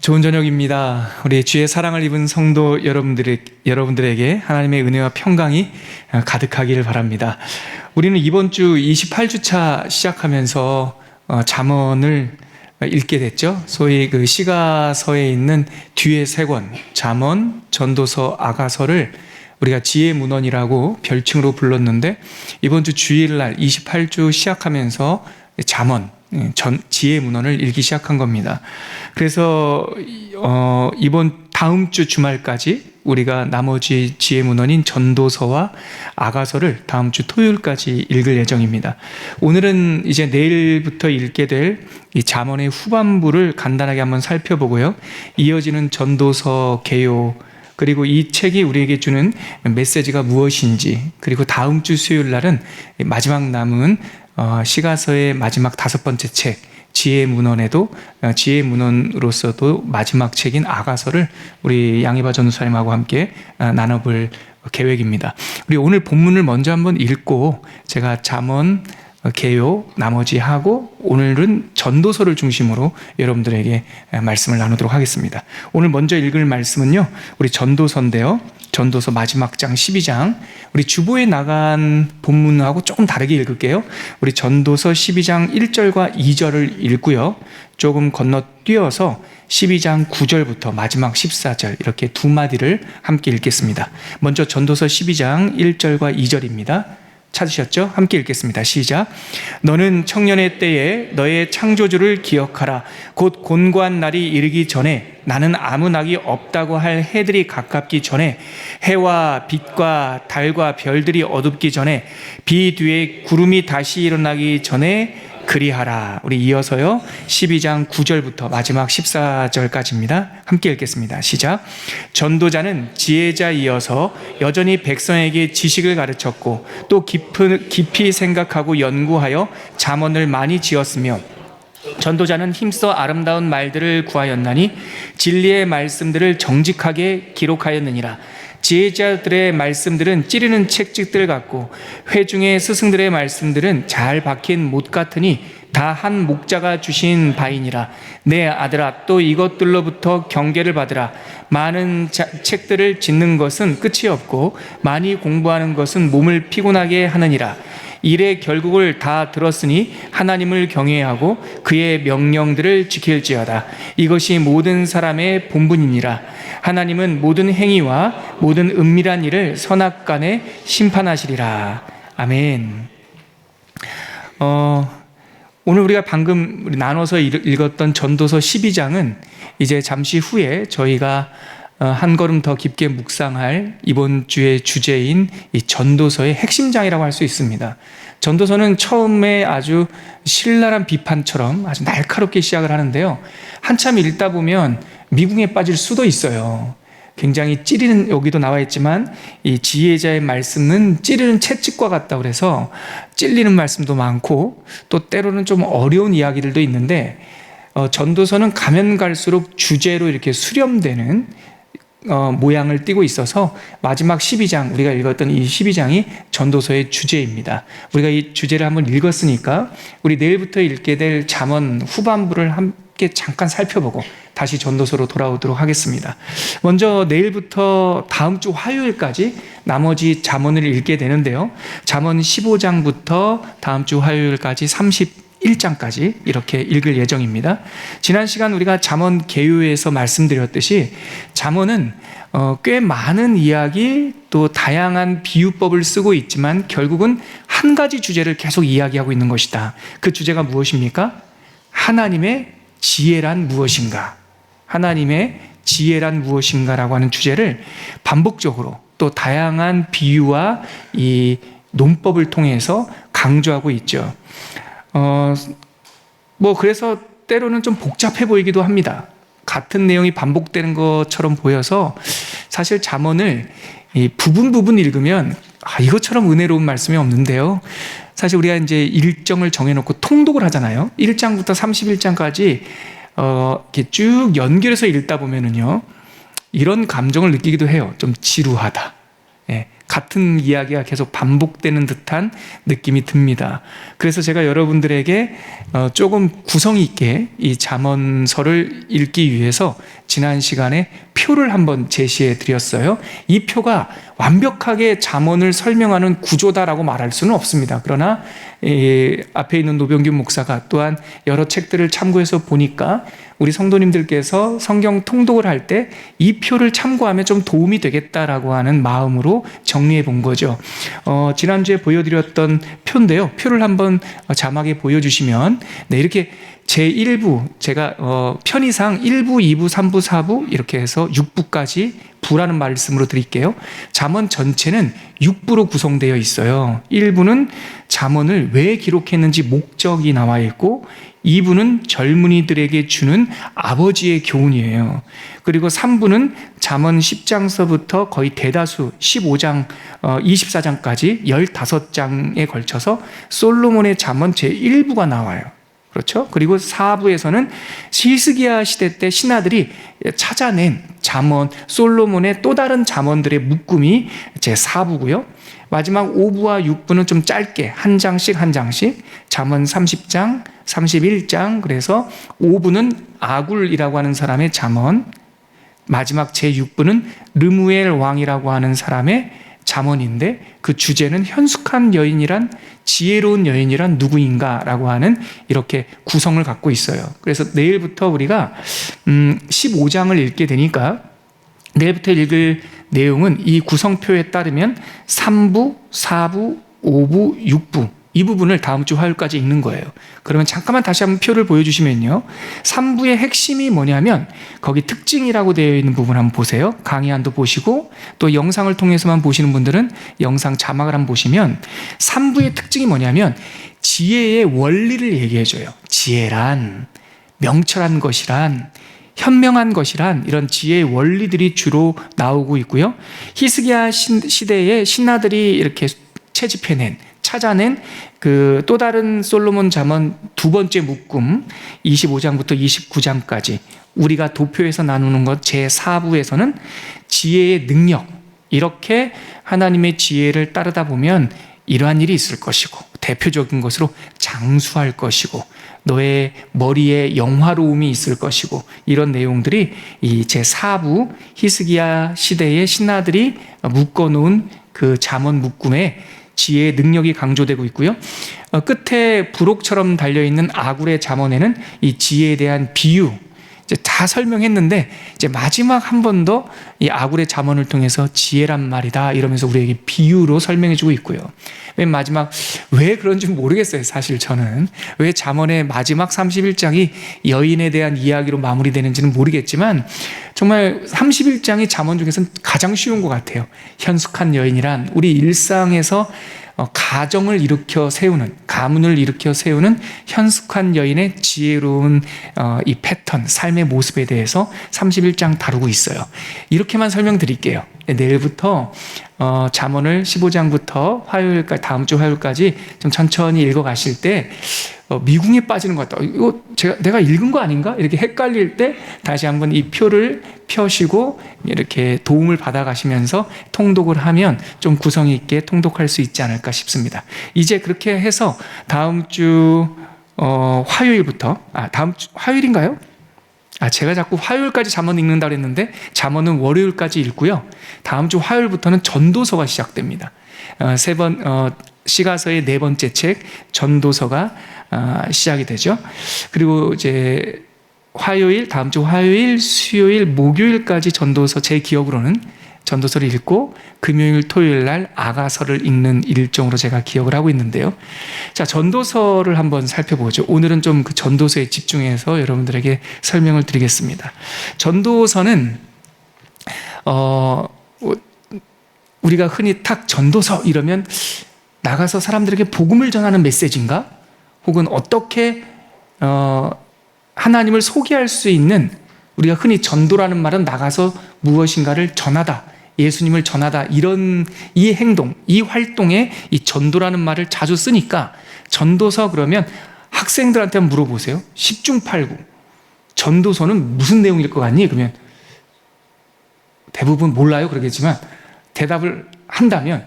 좋은 저녁입니다. 우리 주의 사랑을 입은 성도 여러분들에게 하나님의 은혜와 평강이 가득하기를 바랍니다. 우리는 이번 주 28주차 시작하면서 잠언을 읽게 됐죠. 소위 그 시가서에 있는 뒤에 세 권, 잠언, 전도서, 아가서를 우리가 지혜의 문헌이라고 별칭으로 불렀는데, 이번 주 주일날 28주 시작하면서 잠언, 지혜의 문헌을 읽기 시작한 겁니다. 그래서 다음 주 주말까지 우리가 나머지 지혜의 문헌인 전도서와 아가서를 다음 주 토요일까지 읽을 예정입니다. 오늘은 이제 내일부터 읽게 될 이 잠언의 후반부를 간단하게 한번 살펴보고요. 이어지는 전도서 개요, 그리고 이 책이 우리에게 주는 메시지가 무엇인지, 그리고 다음 주 수요일 날은 마지막 남은 시가서의 마지막 5번째 책, 지혜의 문헌에도 지혜의 문헌으로서도 마지막 책인 아가서를 우리 양희바 전도사님하고 함께 나눠볼 계획입니다. 우리 오늘 본문을 먼저 한번 읽고 제가 잠언, 개요 나머지 하고 오늘은 전도서를 중심으로 여러분들에게 말씀을 나누도록 하겠습니다. 오늘 먼저 읽을 말씀은요, 우리 전도서인데요, 전도서 마지막 장 12장, 우리 주보에 나간 본문하고 조금 다르게 읽을게요. 우리 전도서 12장 1절과 2절을 읽고요, 조금 건너뛰어서 12장 9절부터 마지막 14절 이렇게 두 마디를 함께 읽겠습니다. 먼저 전도서 12장 1절과 2절입니다. 찾으셨죠? 함께 읽겠습니다. 시작. 너는 청년의 때에 너의 창조주를 기억하라. 곧 곤고한 날이 이르기 전에, 나는 아무 낙이 없다고 할 해들이 가깝기 전에, 해와 빛과 달과 별들이 어둡기 전에, 비 뒤에 구름이 다시 일어나기 전에 그리하라. 우리 이어서요, 12장 9절부터 마지막 14절까지입니다. 함께 읽겠습니다. 시작. 전도자는 지혜자이어서 여전히 백성에게 지식을 가르쳤고, 또 깊이 생각하고 연구하여 잠언을 많이 지었으며, 전도자는 힘써 아름다운 말들을 구하였나니 진리의 말씀들을 정직하게 기록하였느니라. 지혜자들의 말씀들은 찌르는 책찍들 같고, 회중의 스승들의 말씀들은 잘 박힌 못 같으니 다 한 목자가 주신 바이니라. 내 아들아, 또 이것들로부터 경계를 받으라. 많은 책들을 짓는 것은 끝이 없고, 많이 공부하는 것은 몸을 피곤하게 하느니라. 일의 결국을 다 들었으니 하나님을 경외하고 그의 명령들을 지킬지어다. 이것이 모든 사람의 본분이니라. 하나님은 모든 행위와 모든 은밀한 일을 선악간에 심판하시리라. 아멘. 오늘 우리가 방금 나눠서 읽었던 전도서 12장은 이제 잠시 후에 저희가 한 걸음 더 깊게 묵상할 이번 주의 주제인 이 전도서의 핵심장이라고 할 수 있습니다. 전도서는 처음에 아주 신랄한 비판처럼 아주 날카롭게 시작을 하는데요, 한참 읽다 보면 미궁에 빠질 수도 있어요. 굉장히 찌르는, 여기도 나와 있지만 이 지혜자의 말씀은 찌르는 채찍과 같다고 그래서 찔리는 말씀도 많고, 또 때로는 좀 어려운 이야기들도 있는데, 전도서는 가면 갈수록 주제로 이렇게 수렴되는 모양을 띠고 있어서 마지막 12장, 우리가 읽었던 이 12장이 전도서의 주제입니다. 우리가 이 주제를 한번 읽었으니까 우리 내일부터 읽게 될 잠언 후반부를 함께 잠깐 살펴보고 다시 전도서로 돌아오도록 하겠습니다. 먼저 내일부터 다음 주 화요일까지 나머지 잠언을 읽게 되는데요, 잠언 15장부터 다음 주 화요일까지 31장까지 이렇게 읽을 예정입니다. 지난 시간 우리가 잠언 개요에서 말씀드렸듯이 잠언은 꽤 많은 이야기, 또 다양한 비유법을 쓰고 있지만 결국은 한 가지 주제를 계속 이야기하고 있는 것이다. 그 주제가 무엇입니까? 하나님의 지혜란 무엇인가? 하나님의 지혜란 무엇인가라고 하는 주제를 반복적으로 또 다양한 비유와 이 논법을 통해서 강조하고 있죠. 그래서 때로는 좀 복잡해 보이기도 합니다. 같은 내용이 반복되는 것처럼 보여서 사실 잠언을 부분 읽으면 이것처럼 은혜로운 말씀이 없는데요. 사실 우리가 이제 일정을 정해놓고 통독을 하잖아요. 1장부터 31장까지 이렇게 쭉 연결해서 읽다 보면은요, 이런 감정을 느끼기도 해요. 좀 지루하다. 같은 이야기가 계속 반복되는 듯한 느낌이 듭니다. 그래서 제가 여러분들에게 조금 구성 있게 이 잠언서를 읽기 위해서 지난 시간에 표를 한번 제시해 드렸어요. 이 표가 완벽하게 잠언을 설명하는 구조다라고 말할 수는 없습니다. 그러나 앞에 있는 노병균 목사가 또한 여러 책들을 참고해서 보니까 우리 성도님들께서 성경 통독을 할 때 이 표를 참고하면 좀 도움이 되겠다라고 하는 마음으로 정리해 본 거죠. 지난주에 보여드렸던 표인데요. 표를 한번 자막에 보여주시면 이렇게 제1부, 제가 편의상 1부, 2부, 3부, 4부 이렇게 해서 6부까지 부라는 말씀으로 드릴게요. 잠언 전체는 6부로 구성되어 있어요. 1부는 잠언을 왜 기록했는지 목적이 나와 있고, 2부는 젊은이들에게 주는 아버지의 교훈이에요. 그리고 3부는 잠언 10장서부터 거의 대다수 15장, 24장까지 15장에 걸쳐서 솔로몬의 잠언 제1부가 나와요. 그렇죠? 그리고 4부에서는 히스기야 시대 때 신하들이 찾아낸 잠언, 솔로몬의 또 다른 잠언들의 묶음이 제4부고요. 마지막 5부와 6부는 좀 짧게 한 장씩 한 장씩 잠언 30장, 31장, 그래서 5부는 아굴이라고 하는 사람의 잠언, 마지막 제6부는 르무엘 왕이라고 하는 사람의 잠언인데 그 주제는 현숙한 여인이란 지혜로운 여인이란 누구인가라고 하는 이렇게 구성을 갖고 있어요. 그래서 내일부터 우리가 15장을 읽게 되니까 내일부터 읽을 내용은 이 구성표에 따르면 3부, 4부, 5부, 6부 이 부분을 다음 주 화요일까지 읽는 거예요. 그러면 잠깐만 다시 한번 표를 보여주시면요. 3부의 핵심이 뭐냐면 거기 특징이라고 되어 있는 부분 한번 보세요. 강의안도 보시고 또 영상을 통해서만 보시는 분들은 영상 자막을 한번 보시면 3부의 특징이 뭐냐면 지혜의 원리를 얘기해줘요. 지혜란, 명철한 것이란, 현명한 것이란 이런 지혜의 원리들이 주로 나오고 있고요. 히스기야 시대에 신하들이 이렇게 채집해낸 찾아낸 그 또 다른 솔로몬 잠언 두 번째 묶음 25장부터 29장까지 우리가 도표에서 나누는 것 제4부에서는 지혜의 능력, 이렇게 하나님의 지혜를 따르다 보면 이러한 일이 있을 것이고 대표적인 것으로 장수할 것이고 너의 머리에 영화로움이 있을 것이고 이런 내용들이 이 제4부 히스기야 시대의 신하들이 묶어놓은 그 잠언 묶음에 지혜의 능력이 강조되고 있고요. 끝에 부록처럼 달려있는 아굴의 잠언에는 이 지혜에 대한 비유, 이제 다 설명했는데 이제 마지막 한 번 더 이 아굴의 잠언을 통해서 지혜란 말이다 이러면서 우리에게 비유로 설명해주고 있고요. 맨 마지막 왜 그런지 모르겠어요. 사실 저는 왜 잠언의 마지막 31장이 여인에 대한 이야기로 마무리되는지는 모르겠지만 정말 31장이 잠언 중에서는 가장 쉬운 것 같아요. 현숙한 여인이란 우리 일상에서 가정을 일으켜 세우는, 가문을 일으켜 세우는 현숙한 여인의 지혜로운 이 패턴, 삶의 모습에 대해서 31장 다루고 있어요. 이렇게만 설명드릴게요. 내일부터 잠언을 15장부터 화요일까지, 다음 주 화요일까지 좀 천천히 읽어가실 때 미궁에 빠지는 것 같다. 이거 내가 읽은 거 아닌가? 이렇게 헷갈릴 때 다시 한번 이 표를 펴시고 이렇게 도움을 받아가시면서 통독을 하면 좀 구성 있게 통독할 수 있지 않을까 싶습니다. 이제 그렇게 해서 다음 주 화요일부터 다음 주 화요일인가요? 제가 자꾸 화요일까지 잠언 읽는다고 했는데 잠언은 월요일까지 읽고요. 다음 주 화요일부터는 전도서가 시작됩니다. 시가서의 네 번째 책 전도서가 시작이 되죠. 그리고 이제 화요일, 다음 주 화요일, 수요일, 목요일까지 전도서, 제 기억으로는 전도서를 읽고 금요일, 토요일 날 아가서를 읽는 일정으로 제가 기억을 하고 있는데요. 자, 전도서를 한번 살펴보죠. 오늘은 좀 그 전도서에 집중해서 여러분들에게 설명을 드리겠습니다. 전도서는 우리가 흔히 탁 전도서 이러면 나가서 사람들에게 복음을 전하는 메시지인가? 혹은 어떻게 하나님을 소개할 수 있는, 우리가 흔히 전도라는 말은 나가서 무엇인가를 전하다, 예수님을 전하다, 이런 이 행동, 이 활동에 이 전도라는 말을 자주 쓰니까 전도서 그러면 학생들한테 한번 물어보세요. 10중 8구 전도서는 무슨 내용일 것 같니? 그러면 대부분 몰라요 그러겠지만 대답을 한다면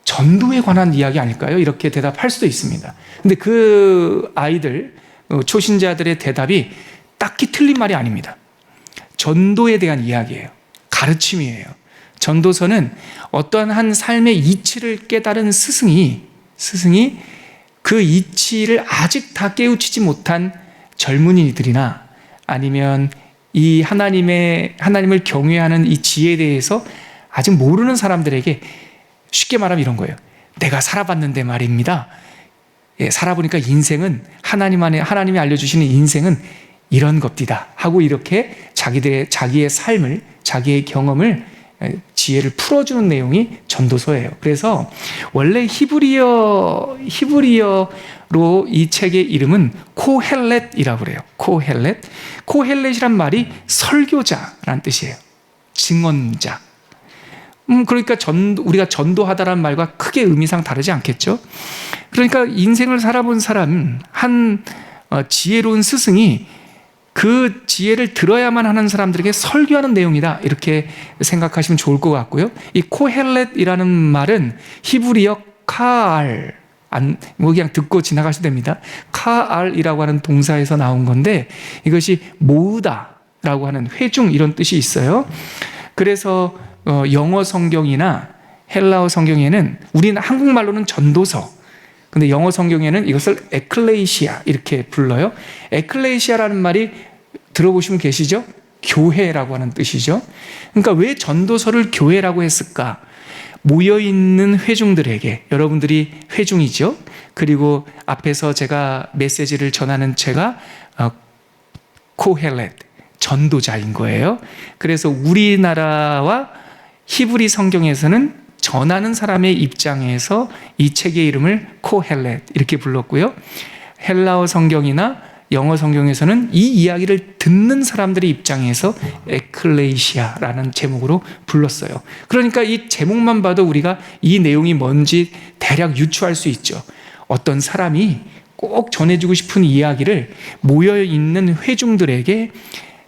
전도에 관한 이야기 아닐까요? 이렇게 대답할 수도 있습니다. 근데 그 아이들, 초신자들의 대답이 딱히 틀린 말이 아닙니다. 전도에 대한 이야기예요. 가르침이에요. 전도서는 어떠한 한 삶의 이치를 깨달은 스승이 그 이치를 아직 다 깨우치지 못한 젊은이들이나 아니면 이 하나님을 경외하는 이 지혜에 대해서 아직 모르는 사람들에게 쉽게 말하면 이런 거예요. 내가 살아봤는데 말입니다. 살아보니까 인생은 하나님이 알려주시는 인생은 이런 겁디다 하고 이렇게 자기의 삶을, 자기의 경험을, 지혜를 풀어주는 내용이 전도서예요. 그래서 원래 히브리어로 이 책의 이름은 코헬렛이라고 그래요. 코헬렛이란 말이 설교자라는 뜻이에요. 증언자. 그러니까 우리가 전도하다라는 말과 크게 의미상 다르지 않겠죠? 그러니까 인생을 살아본 사람, 한 지혜로운 스승이 그 지혜를 들어야만 하는 사람들에게 설교하는 내용이다, 이렇게 생각하시면 좋을 것 같고요. 이 코헬렛이라는 말은 히브리어 카알, 그냥 듣고 지나가셔도 됩니다. 카알이라고 하는 동사에서 나온 건데 이것이 모으다라고 하는 회중, 이런 뜻이 있어요. 그래서 영어 성경이나 헬라어 성경에는, 우리는 한국말로는 전도서, 근데 영어 성경에는 이것을 에클레이시아 이렇게 불러요. 에클레이시아라는 말이 들어보시면 계시죠? 교회라고 하는 뜻이죠. 그러니까 왜 전도서를 교회라고 했을까? 모여있는 회중들에게, 여러분들이 회중이죠. 그리고 앞에서 제가 메시지를 전하는 제가 코헬렛, 전도자인 거예요. 그래서 우리나라와 히브리 성경에서는 전하는 사람의 입장에서 이 책의 이름을 코헬렛 이렇게 불렀고요. 헬라어 성경이나 영어 성경에서는 이 이야기를 듣는 사람들의 입장에서 에클레이시아라는 제목으로 불렀어요. 그러니까 이 제목만 봐도 우리가 이 내용이 뭔지 대략 유추할 수 있죠. 어떤 사람이 꼭 전해주고 싶은 이야기를 모여있는 회중들에게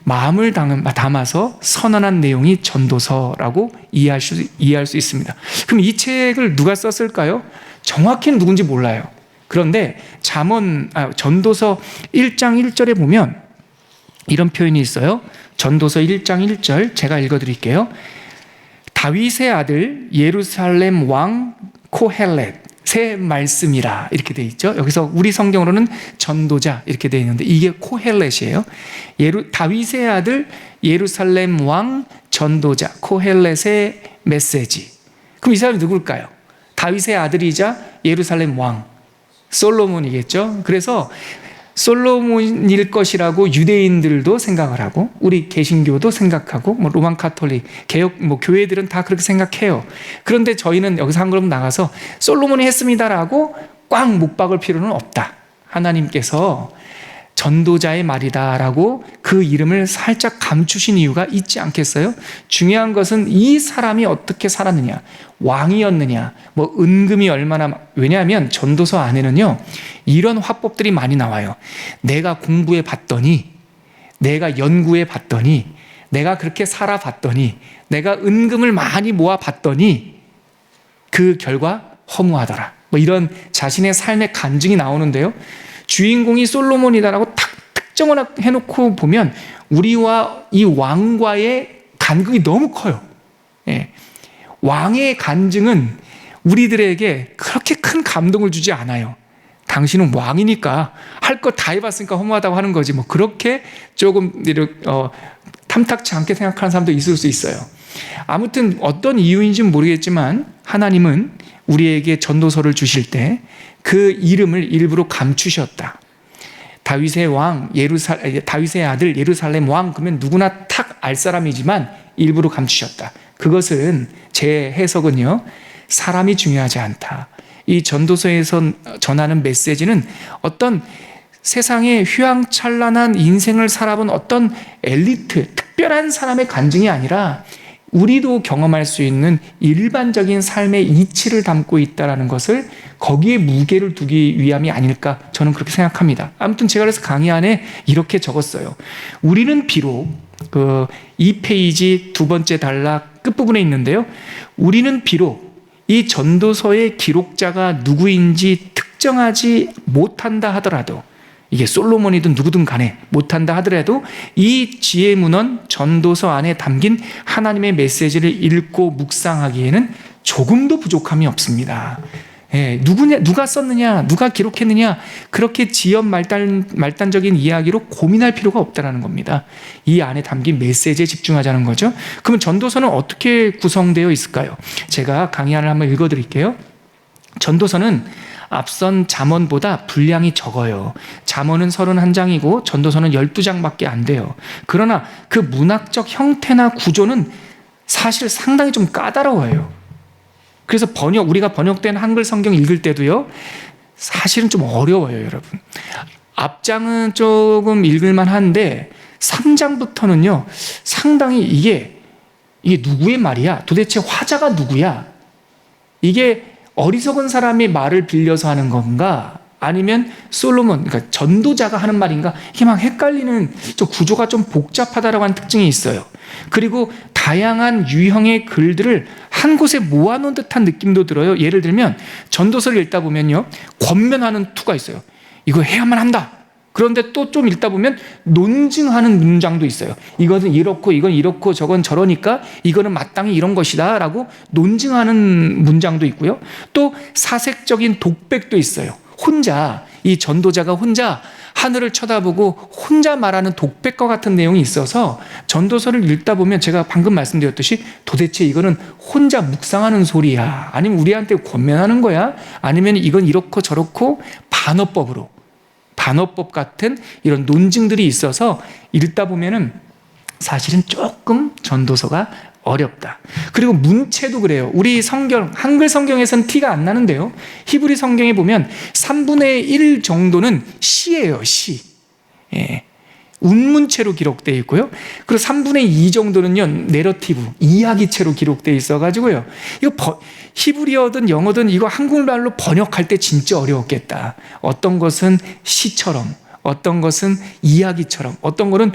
마음을 담아서 선언한 내용이 전도서라고 이해할 수 있습니다. 그럼 이 책을 누가 썼을까요? 정확히는 누군지 몰라요. 그런데 전도서 1장 1절에 보면 이런 표현이 있어요. 전도서 1장 1절 제가 읽어드릴게요. 다윗의 아들 예루살렘 왕 코헬렛의 말씀이라, 이렇게 돼 있죠. 여기서 우리 성경으로는 전도자 이렇게 돼 있는데 이게 코헬렛이에요. 다윗의 아들 예루살렘 왕 전도자 코헬렛의 메시지. 그럼 이 사람이 누굴까요? 다윗의 아들이자 예루살렘 왕 솔로몬이겠죠. 그래서 솔로몬일 것이라고 유대인들도 생각을 하고, 우리 개신교도 생각하고, 로만 카톨릭, 개혁, 교회들은 다 그렇게 생각해요. 그런데 저희는 여기서 한 걸음 나가서 솔로몬이 했습니다라고 꽉 못 박을 필요는 없다. 하나님께서 전도자의 말이다라고 그 이름을 살짝 감추신 이유가 있지 않겠어요? 중요한 것은 이 사람이 어떻게 살았느냐, 왕이었느냐, 은금이 얼마나, 왜냐하면 전도서 안에는요 이런 화법들이 많이 나와요. 내가 공부해 봤더니, 내가 연구해 봤더니, 내가 그렇게 살아봤더니, 내가 은금을 많이 모아 봤더니 그 결과 허무하더라, 이런 자신의 삶의 간증이 나오는데요, 주인공이 솔로몬이다라고 딱 특정을 해놓고 보면 우리와 이 왕과의 간극이 너무 커요. 왕의 간증은 우리들에게 그렇게 큰 감동을 주지 않아요. 당신은 왕이니까 할 것 다 해봤으니까 허무하다고 하는 거지, 그렇게 조금 탐탁치 않게 생각하는 사람도 있을 수 있어요. 아무튼 어떤 이유인지는 모르겠지만 하나님은 우리에게 전도서를 주실 때 그 이름을 일부러 감추셨다. 다윗의 아들 예루살렘 왕, 그러면 누구나 탁 알 사람이지만 일부러 감추셨다. 그것은, 제 해석은요, 사람이 중요하지 않다. 이 전도서에서 전하는 메시지는 어떤 세상에 휘황찬란한 인생을 살아본 어떤 엘리트, 특별한 사람의 간증이 아니라 우리도 경험할 수 있는 일반적인 삶의 이치를 담고 있다는 것을, 거기에 무게를 두기 위함이 아닐까, 저는 그렇게 생각합니다. 아무튼 제가 그래서 강의 안에 이렇게 적었어요. 우리는 비록 그 2페이지 두 번째 단락 끝부분에 있는데요. 우리는 비록 이 전도서의 기록자가 누구인지 특정하지 못한다 하더라도, 이게 솔로몬이든 누구든 간에 못한다 하더라도 이 지혜 문헌 전도서 안에 담긴 하나님의 메시지를 읽고 묵상하기에는 조금도 부족함이 없습니다. 누가 썼느냐, 누가 기록했느냐, 그렇게 지연 말단적인 이야기로 고민할 필요가 없다는 겁니다. 이 안에 담긴 메시지에 집중하자는 거죠. 그러면 전도서는 어떻게 구성되어 있을까요? 제가 강의안을 한번 읽어드릴게요. 전도서는 앞선 잠언보다 분량이 적어요. 잠언은 31장이고 전도서는 12장밖에 안 돼요. 그러나 그 문학적 형태나 구조는 사실 상당히 좀 까다로워요. 그래서 우리가 번역된 한글 성경 읽을 때도요, 사실은 좀 어려워요, 여러분. 앞장은 조금 읽을만 한데 3장부터는요, 상당히 이게 누구의 말이야? 도대체 화자가 누구야? 이게 어리석은 사람이 말을 빌려서 하는 건가? 아니면 솔로몬, 그러니까 전도자가 하는 말인가? 이게 막 헷갈리는, 구조가 좀 복잡하다라고 하는 특징이 있어요. 그리고 다양한 유형의 글들을 한 곳에 모아놓은 듯한 느낌도 들어요. 예를 들면 전도서를 읽다 보면요, 권면하는 투가 있어요. 이거 해야만 한다. 그런데 또 좀 읽다 보면 논증하는 문장도 있어요. 이것은 이렇고 이건 이렇고 저건 저러니까 이거는 마땅히 이런 것이다 라고 논증하는 문장도 있고요. 또 사색적인 독백도 있어요. 혼자, 이 전도자가 혼자 하늘을 쳐다보고 혼자 말하는 독백과 같은 내용이 있어서 전도서를 읽다 보면 제가 방금 말씀드렸듯이 도대체 이거는 혼자 묵상하는 소리야? 아니면 우리한테 권면하는 거야? 아니면 이건 이렇고 저렇고 반어법 같은 이런 논증들이 있어서 읽다 보면은 사실은 조금 전도서가 어렵다. 그리고 문체도 그래요. 우리 성경, 한글 성경에서는 티가 안 나는데요, 히브리 성경에 보면 3분의 1 정도는 시예요, 시. 운문체로 기록되어 있고요. 그리고 3분의 2 정도는요, 내러티브, 이야기체로 기록되어 있어가지고요, 이거 히브리어든 영어든 이거 한국말로 번역할 때 진짜 어려웠겠다. 어떤 것은 시처럼, 어떤 것은 이야기처럼, 어떤 거는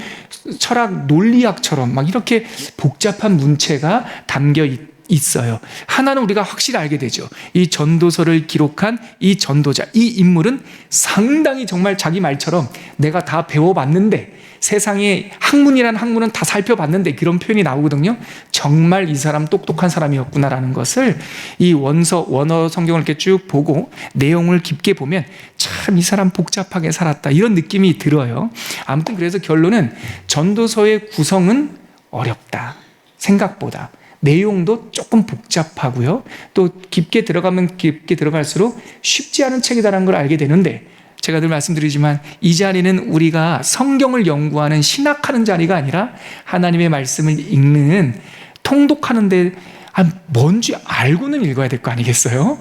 철학 논리학처럼 막 이렇게 복잡한 문체가 담겨 있어요. 하나는 우리가 확실히 알게 되죠. 이 전도서를 기록한 이 전도자, 이 인물은 상당히 정말 자기 말처럼 내가 다 배워봤는데, 세상에 학문이라는 학문은 다 살펴봤는데 그런 표현이 나오거든요. 정말 이 사람 똑똑한 사람이었구나라는 것을 이 원어 성경을 이렇게 쭉 보고 내용을 깊게 보면 참 이 사람 복잡하게 살았다, 이런 느낌이 들어요. 아무튼 그래서 결론은 전도서의 구성은 어렵다. 생각보다. 내용도 조금 복잡하고요. 또 깊게 들어가면 깊게 들어갈수록 쉽지 않은 책이다라는 걸 알게 되는데, 제가 늘 말씀드리지만 이 자리는 우리가 성경을 연구하는 신학하는 자리가 아니라 하나님의 말씀을 읽는, 통독하는데 뭔지 알고는 읽어야 될 거 아니겠어요?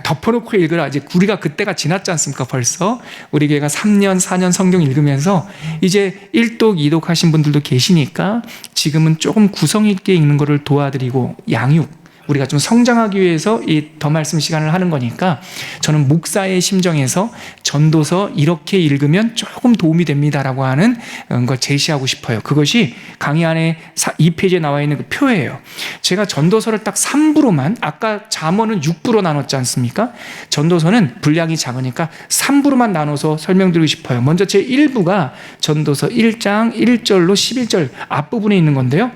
덮어놓고 읽으라. 이제 우리가 그때가 지났지 않습니까? 벌써 우리 교회가 3년 4년 성경 읽으면서 이제 1독 2독 하신 분들도 계시니까 지금은 조금 구성 있게 읽는 거를 도와드리고, 양육, 우리가 좀 성장하기 위해서 이 더 말씀 시간을 하는 거니까 저는 목사의 심정에서 전도서 이렇게 읽으면 조금 도움이 됩니다라고 하는 걸 제시하고 싶어요. 그것이 강의 안에 2페이지에 나와 있는 그 표예요. 제가 전도서를 딱 3부로만, 아까 잠언은 6부로 나눴지 않습니까? 전도서는 분량이 작으니까 3부로만 나눠서 설명드리고 싶어요. 먼저 제 1부가 전도서 1장 1절로 11절 앞부분에 있는 건데요,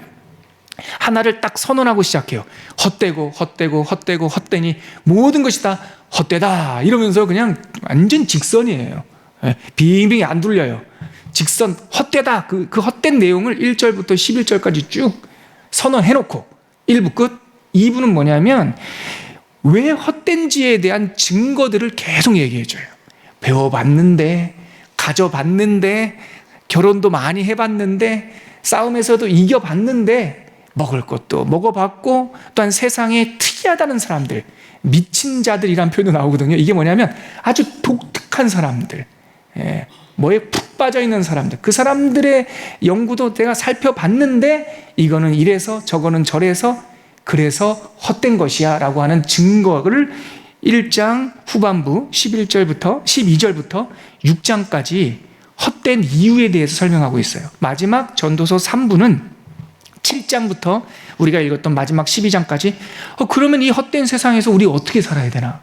하나를 딱 선언하고 시작해요. 헛되니 모든 것이 다 헛되다, 이러면서 그냥 완전 직선이에요. 빙빙이 안 둘려요. 직선, 헛되다. 그 헛된 내용을 1절부터 11절까지 쭉 선언해놓고 1부 끝. 2부는 뭐냐면 왜 헛된지에 대한 증거들을 계속 얘기해줘요. 배워봤는데, 가져봤는데, 결혼도 많이 해봤는데, 싸움에서도 이겨봤는데, 먹을 것도 먹어봤고, 또한 세상에 특이하다는 사람들, 미친 자들이란 표현도 나오거든요. 이게 뭐냐면 아주 독특한 사람들, 뭐에 푹 빠져있는 사람들, 그 사람들의 연구도 내가 살펴봤는데 이거는 이래서 저거는 저래서 그래서 헛된 것이야 라고 하는 증거를 1장 후반부 11절부터 12절부터 6장까지 헛된 이유에 대해서 설명하고 있어요. 마지막 전도서 3부는 7장부터 우리가 읽었던 마지막 12장까지 그러면 이 헛된 세상에서 우리 어떻게 살아야 되나?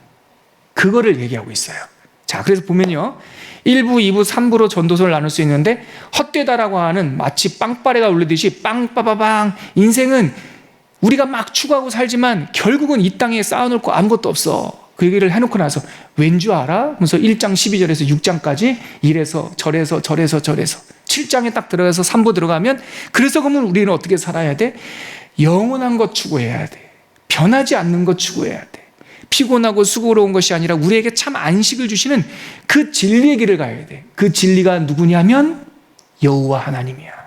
그거를 얘기하고 있어요. 자, 그래서 보면요, 1부, 2부, 3부로 전도서를 나눌 수 있는데, 헛되다라고 하는 마치 빵빠레가 울리듯이 빵빠바방, 인생은 우리가 막 추구하고 살지만 결국은 이 땅에 쌓아놓을 거 아무것도 없어. 그 얘기를 해놓고 나서 왠 줄 알아? 그래서 1장 12절에서 6장까지 이래서 저래서 7장에 딱 들어가서 3부 들어가면, 그래서 그러면 우리는 어떻게 살아야 돼? 영원한 것 추구해야 돼. 변하지 않는 것 추구해야 돼. 피곤하고 수고로운 것이 아니라 우리에게 참 안식을 주시는 그 진리의 길을 가야 돼. 그 진리가 누구냐면 여호와 하나님이야.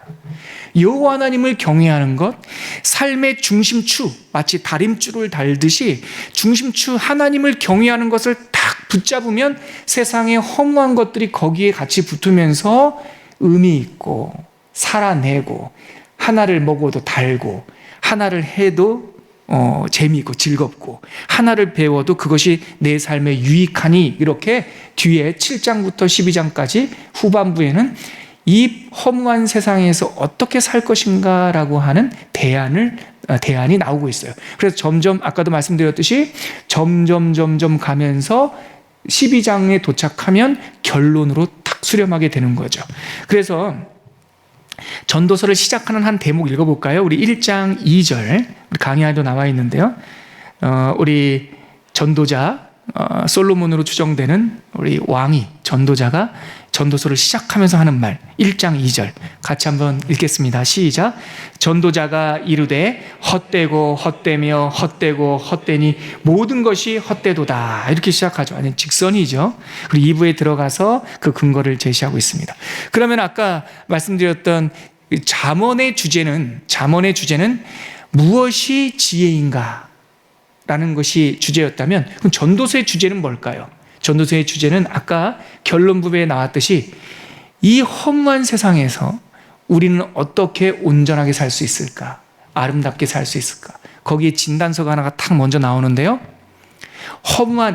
여호와 하나님을 경외하는 것, 삶의 중심추, 마치 다림줄을 달듯이 중심추 하나님을 경외하는 것을 딱 붙잡으면 세상의 허무한 것들이 거기에 같이 붙으면서 의미 있고 살아내고, 하나를 먹어도 달고, 하나를 해도 재미있고 즐겁고, 하나를 배워도 그것이 내 삶에 유익하니, 이렇게 뒤에 7장부터 12장까지 후반부에는 이 허무한 세상에서 어떻게 살 것인가라고 하는 대안이 나오고 있어요. 그래서 점점, 아까도 말씀드렸듯이 점점 가면서 12장에 도착하면 결론으로 탁 수렴하게 되는 거죠. 그래서 전도서를 시작하는 한 대목 읽어볼까요? 우리 1장 2절, 우리 강의에도 나와 있는데요. 우리 전도자 솔로몬으로 추정되는 우리 왕이, 전도자가 전도서를 시작하면서 하는 말, 1장 2절 같이 한번 읽겠습니다. 시작. 전도자가 이르되 헛되고 헛되며 헛되고 헛되니 모든 것이 헛되도다. 이렇게 시작하죠. 아니, 직선이죠. 그리고 2부에 들어가서 그 근거를 제시하고 있습니다. 그러면 아까 말씀드렸던 잠언의 주제는 무엇이 지혜인가 라는 것이 주제였다면, 그럼 전도서의 주제는 뭘까요? 전도서의 주제는 아까 결론 부분에 나왔듯이 이 허무한 세상에서 우리는 어떻게 온전하게 살 수 있을까? 아름답게 살 수 있을까? 거기에 진단서가 하나가 탁 먼저 나오는데요.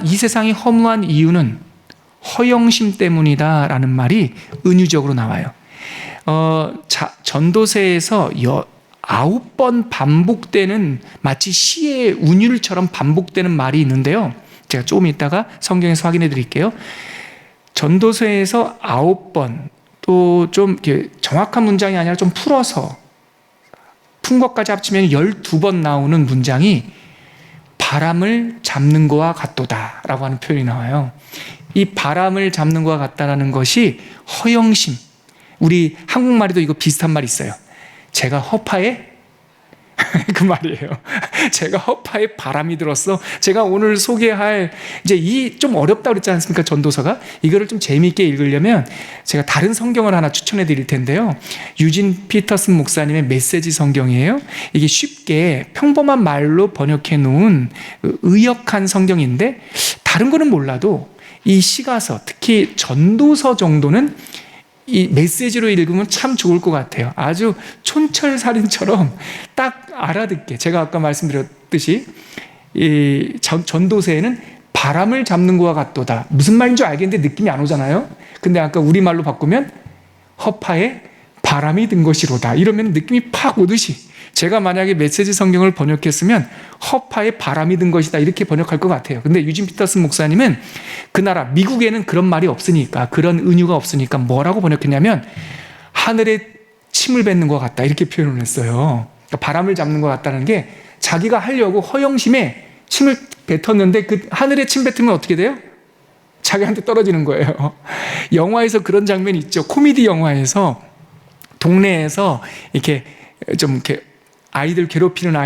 이 세상이 허무한 이유는 허영심 때문이다 라는 말이 은유적으로 나와요. 전도서에서 9번 반복되는, 마치 시의 운율처럼 반복되는 말이 있는데요. 제가 조금 이따가 성경에서 확인해 드릴게요. 전도서에서 9번, 또 좀 정확한 문장이 아니라 좀 풀어서 푼 것까지 합치면 12번 나오는 문장이 바람을 잡는 것과 같도다 라고 하는 표현이 나와요. 이 바람을 잡는 것과 같다라는 것이 허영심, 우리 한국말에도 이거 비슷한 말이 있어요. 제가 허파에 그 말이에요. 제가 허파에 바람이 들었어. 제가 오늘 소개할, 이제 이 좀 어렵다고 그랬지 않습니까? 전도서가. 이거를 좀 재미있게 읽으려면 제가 다른 성경을 하나 추천해 드릴 텐데요. 유진 피터슨 목사님의 메시지 성경이에요. 이게 쉽게 평범한 말로 번역해 놓은 의역한 성경인데, 다른 거는 몰라도 이 시가서, 특히 전도서 정도는 이 메시지로 읽으면 참 좋을 것 같아요. 아주 촌철살인처럼 딱 알아듣게. 제가 아까 말씀드렸듯이 이 전도서에는 바람을 잡는 것과 같도다. 무슨 말인지 알겠는데 느낌이 안 오잖아요. 근데 아까 우리말로 바꾸면 허파에 바람이 든 것이로다. 이러면 느낌이 팍 오듯이, 제가 만약에 메시지 성경을 번역했으면 허파에 바람이 든 것이다 이렇게 번역할 것 같아요. 근데 유진 피터슨 목사님은 그 나라 미국에는 그런 말이 없으니까, 그런 은유가 없으니까 뭐라고 번역했냐면 하늘에 침을 뱉는 것 같다 이렇게 표현을 했어요. 그러니까 바람을 잡는 것 같다는 게, 자기가 하려고 허영심에 침을 뱉었는데 그 하늘에 침 뱉으면 어떻게 돼요? 자기한테 떨어지는 거예요. 영화에서 그런 장면이 있죠. 코미디 영화에서 동네에서 이렇게 좀 이렇게 아이들 괴롭히는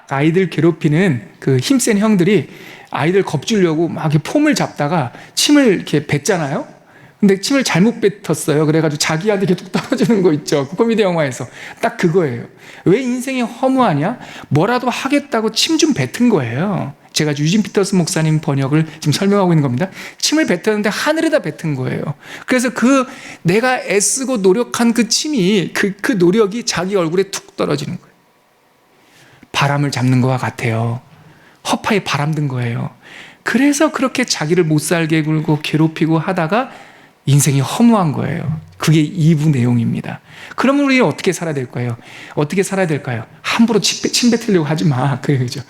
아이들 괴롭히는 그 힘센 형들이 아이들 겁주려고 막 이렇게 폼을 잡다가 침을 이렇게 뱉잖아요. 근데 침을 잘못 뱉었어요. 그래가지고 자기한테 이렇게 뚝 떨어지는 거 있죠. 그 코미디 영화에서. 딱 그거예요. 왜 인생이 허무하냐? 뭐라도 하겠다고 침 좀 뱉은 거예요. 제가 유진 피터슨 목사님 번역을 지금 설명하고 있는 겁니다. 침을 뱉었는데 하늘에다 뱉은 거예요. 그래서 내가 애쓰고 노력한 그 침이, 그 노력이 자기 얼굴에 툭 떨어지는 거예요. 바람을 잡는 것과 같아요. 허파에 바람 든 거예요. 그래서 그렇게 자기를 못 살게 굴고 괴롭히고 하다가 인생이 허무한 거예요. 그게 2부 내용입니다. 그러면 우리는 어떻게 살아야 될까요? 어떻게 살아야 될까요? 함부로 침 뱉으려고 하지 마. 그죠?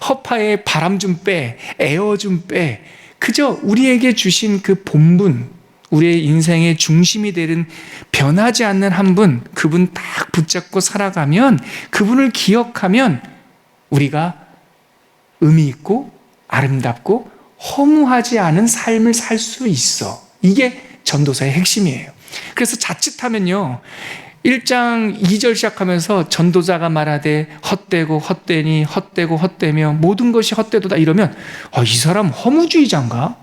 허파에 바람 좀 빼, 에어 좀 빼. 그저 우리에게 주신 그 본분, 우리의 인생의 중심이 되는 변하지 않는 한 분, 그분 딱 붙잡고 살아가면, 그분을 기억하면 우리가 의미 있고 아름답고 허무하지 않은 삶을 살 수 있어. 이게 전도서의 핵심이에요. 그래서 자칫하면요, 1장 2절 시작하면서 전도자가 말하되 헛되고 헛되니 헛되고 헛되며 모든 것이 헛되도다 이러면 이 사람 허무주의자인가?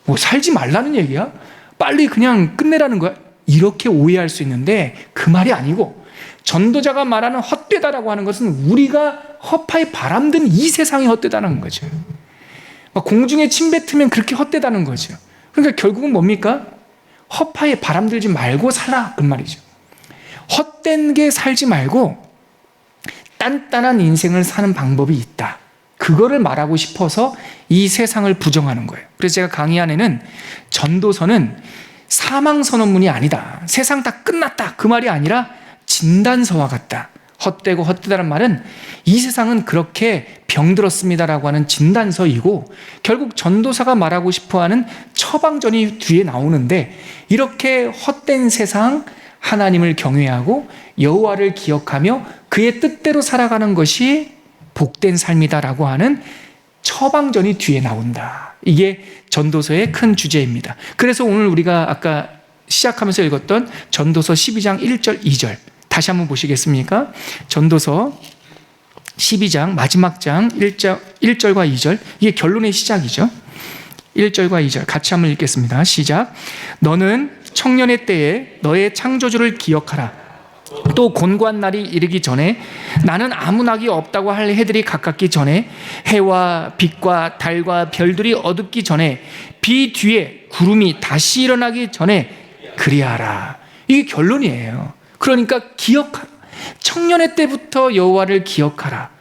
뭐 살지 말라는 얘기야? 빨리 그냥 끝내라는 거야? 이렇게 오해할 수 있는데 그 말이 아니고, 전도자가 말하는 헛되다라고 하는 것은 우리가 허파에 바람든 이 세상이 헛되다는 거죠. 공중에 침 뱉으면 그렇게 헛되다는 거죠. 그러니까 결국은 뭡니까? 허파에 바람 들지 말고 살아, 그 말이죠. 헛된 게 살지 말고 단단한 인생을 사는 방법이 있다. 그거를 말하고 싶어서 이 세상을 부정하는 거예요. 그래서 제가 강의 안에는 전도서는 사망 선언문이 아니다, 세상 다 끝났다, 그 말이 아니라 진단서와 같다. 헛되고 헛되다는 말은 이 세상은 그렇게 병들었습니다라고 하는 진단서이고, 결국 전도사가 말하고 싶어하는 처방전이 뒤에 나오는데, 이렇게 헛된 세상 하나님을 경외하고 여호와를 기억하며 그의 뜻대로 살아가는 것이 복된 삶이다라고 하는 처방전이 뒤에 나온다. 이게 전도서의 큰 주제입니다. 그래서 오늘 우리가 아까 시작하면서 읽었던 전도서 12장 1절 2절 다시 한번 보시겠습니까? 전도서 12장 마지막 장 1절과 2절, 이게 결론의 시작이죠. 1절과 2절 같이 한번 읽겠습니다. 시작. 너는 청년의 때에 너의 창조주를 기억하라. 또 곤고한 날이 이르기 전에, 나는 아무 낙이 없다고 할 해들이 가깝기 전에, 해와 빛과 달과 별들이 어둡기 전에, 비 뒤에 구름이 다시 일어나기 전에 그리하라. 이게 결론이에요. 그러니까 기억하라. 청년의 때부터 여호와를 기억하라.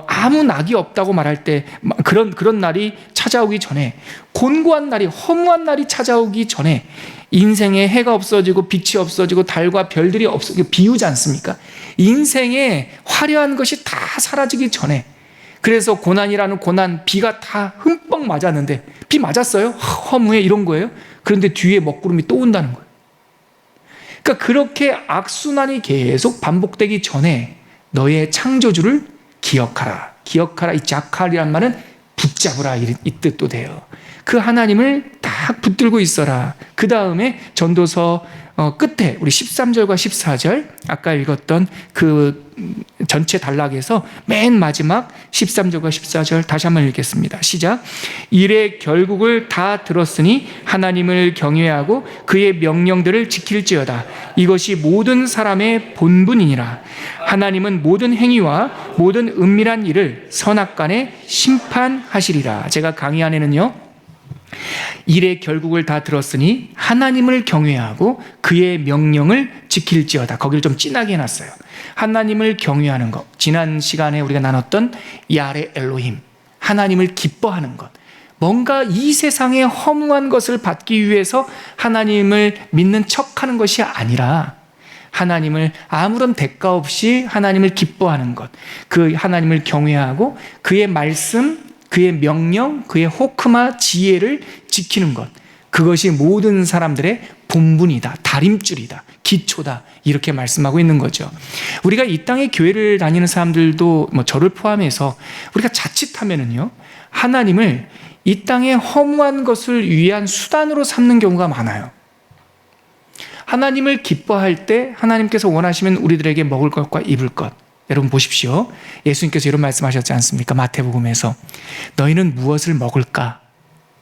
아무 낙이 없다고 말할 때, 그런 날이 찾아오기 전에, 곤고한 날이, 허무한 날이 찾아오기 전에, 인생에 해가 없어지고 빛이 없어지고 달과 별들이 없어지고, 비우지 않습니까? 인생에 화려한 것이 다 사라지기 전에, 그래서 고난이라는 고난, 비가 다 흠뻑 맞았는데, 비 맞았어요? 허무해, 이런 거예요? 그런데 뒤에 먹구름이 또 온다는 거예요. 그러니까 그렇게 악순환이 계속 반복되기 전에 너의 창조주를 기억하라. 기억하라, 이 자칼이란 말은 붙잡으라, 이 뜻도 돼요. 그 하나님을 딱 붙들고 있어라. 그 다음에 전도서 끝에 우리 13절과 14절, 아까 읽었던 그 전체 단락에서 맨 마지막 13절과 14절 다시 한번 읽겠습니다. 시작. 일의 결국을 다 들었으니 하나님을 경외하고 그의 명령들을 지킬지어다. 이것이 모든 사람의 본분이니라. 하나님은 모든 행위와 모든 은밀한 일을 선악간에 심판하시리라. 제가 강의 안에는요, 일의 결국을 다 들었으니 하나님을 경외하고 그의 명령을 지킬지어다, 거기를 좀 진하게 해놨어요. 하나님을 경외하는 것, 지난 시간에 우리가 나눴던 야레 엘로힘, 하나님을 기뻐하는 것, 뭔가 이 세상의 허무한 것을 받기 위해서 하나님을 믿는 척하는 것이 아니라 하나님을 아무런 대가 없이 하나님을 기뻐하는 것, 그 하나님을 경외하고 그의 말씀, 그의 명령, 그의 호크마 지혜를 지키는 것, 그것이 모든 사람들의 본분이다, 다림줄이다, 기초다, 이렇게 말씀하고 있는 거죠. 우리가 이 땅에 교회를 다니는 사람들도 저를 포함해서 우리가 자칫하면은요, 하나님을 이 땅의 허무한 것을 위한 수단으로 삼는 경우가 많아요. 하나님을 기뻐할 때 하나님께서 원하시면 우리들에게 먹을 것과 입을 것, 여러분 보십시오. 예수님께서 이런 말씀하셨지 않습니까? 마태복음에서 너희는 무엇을 먹을까?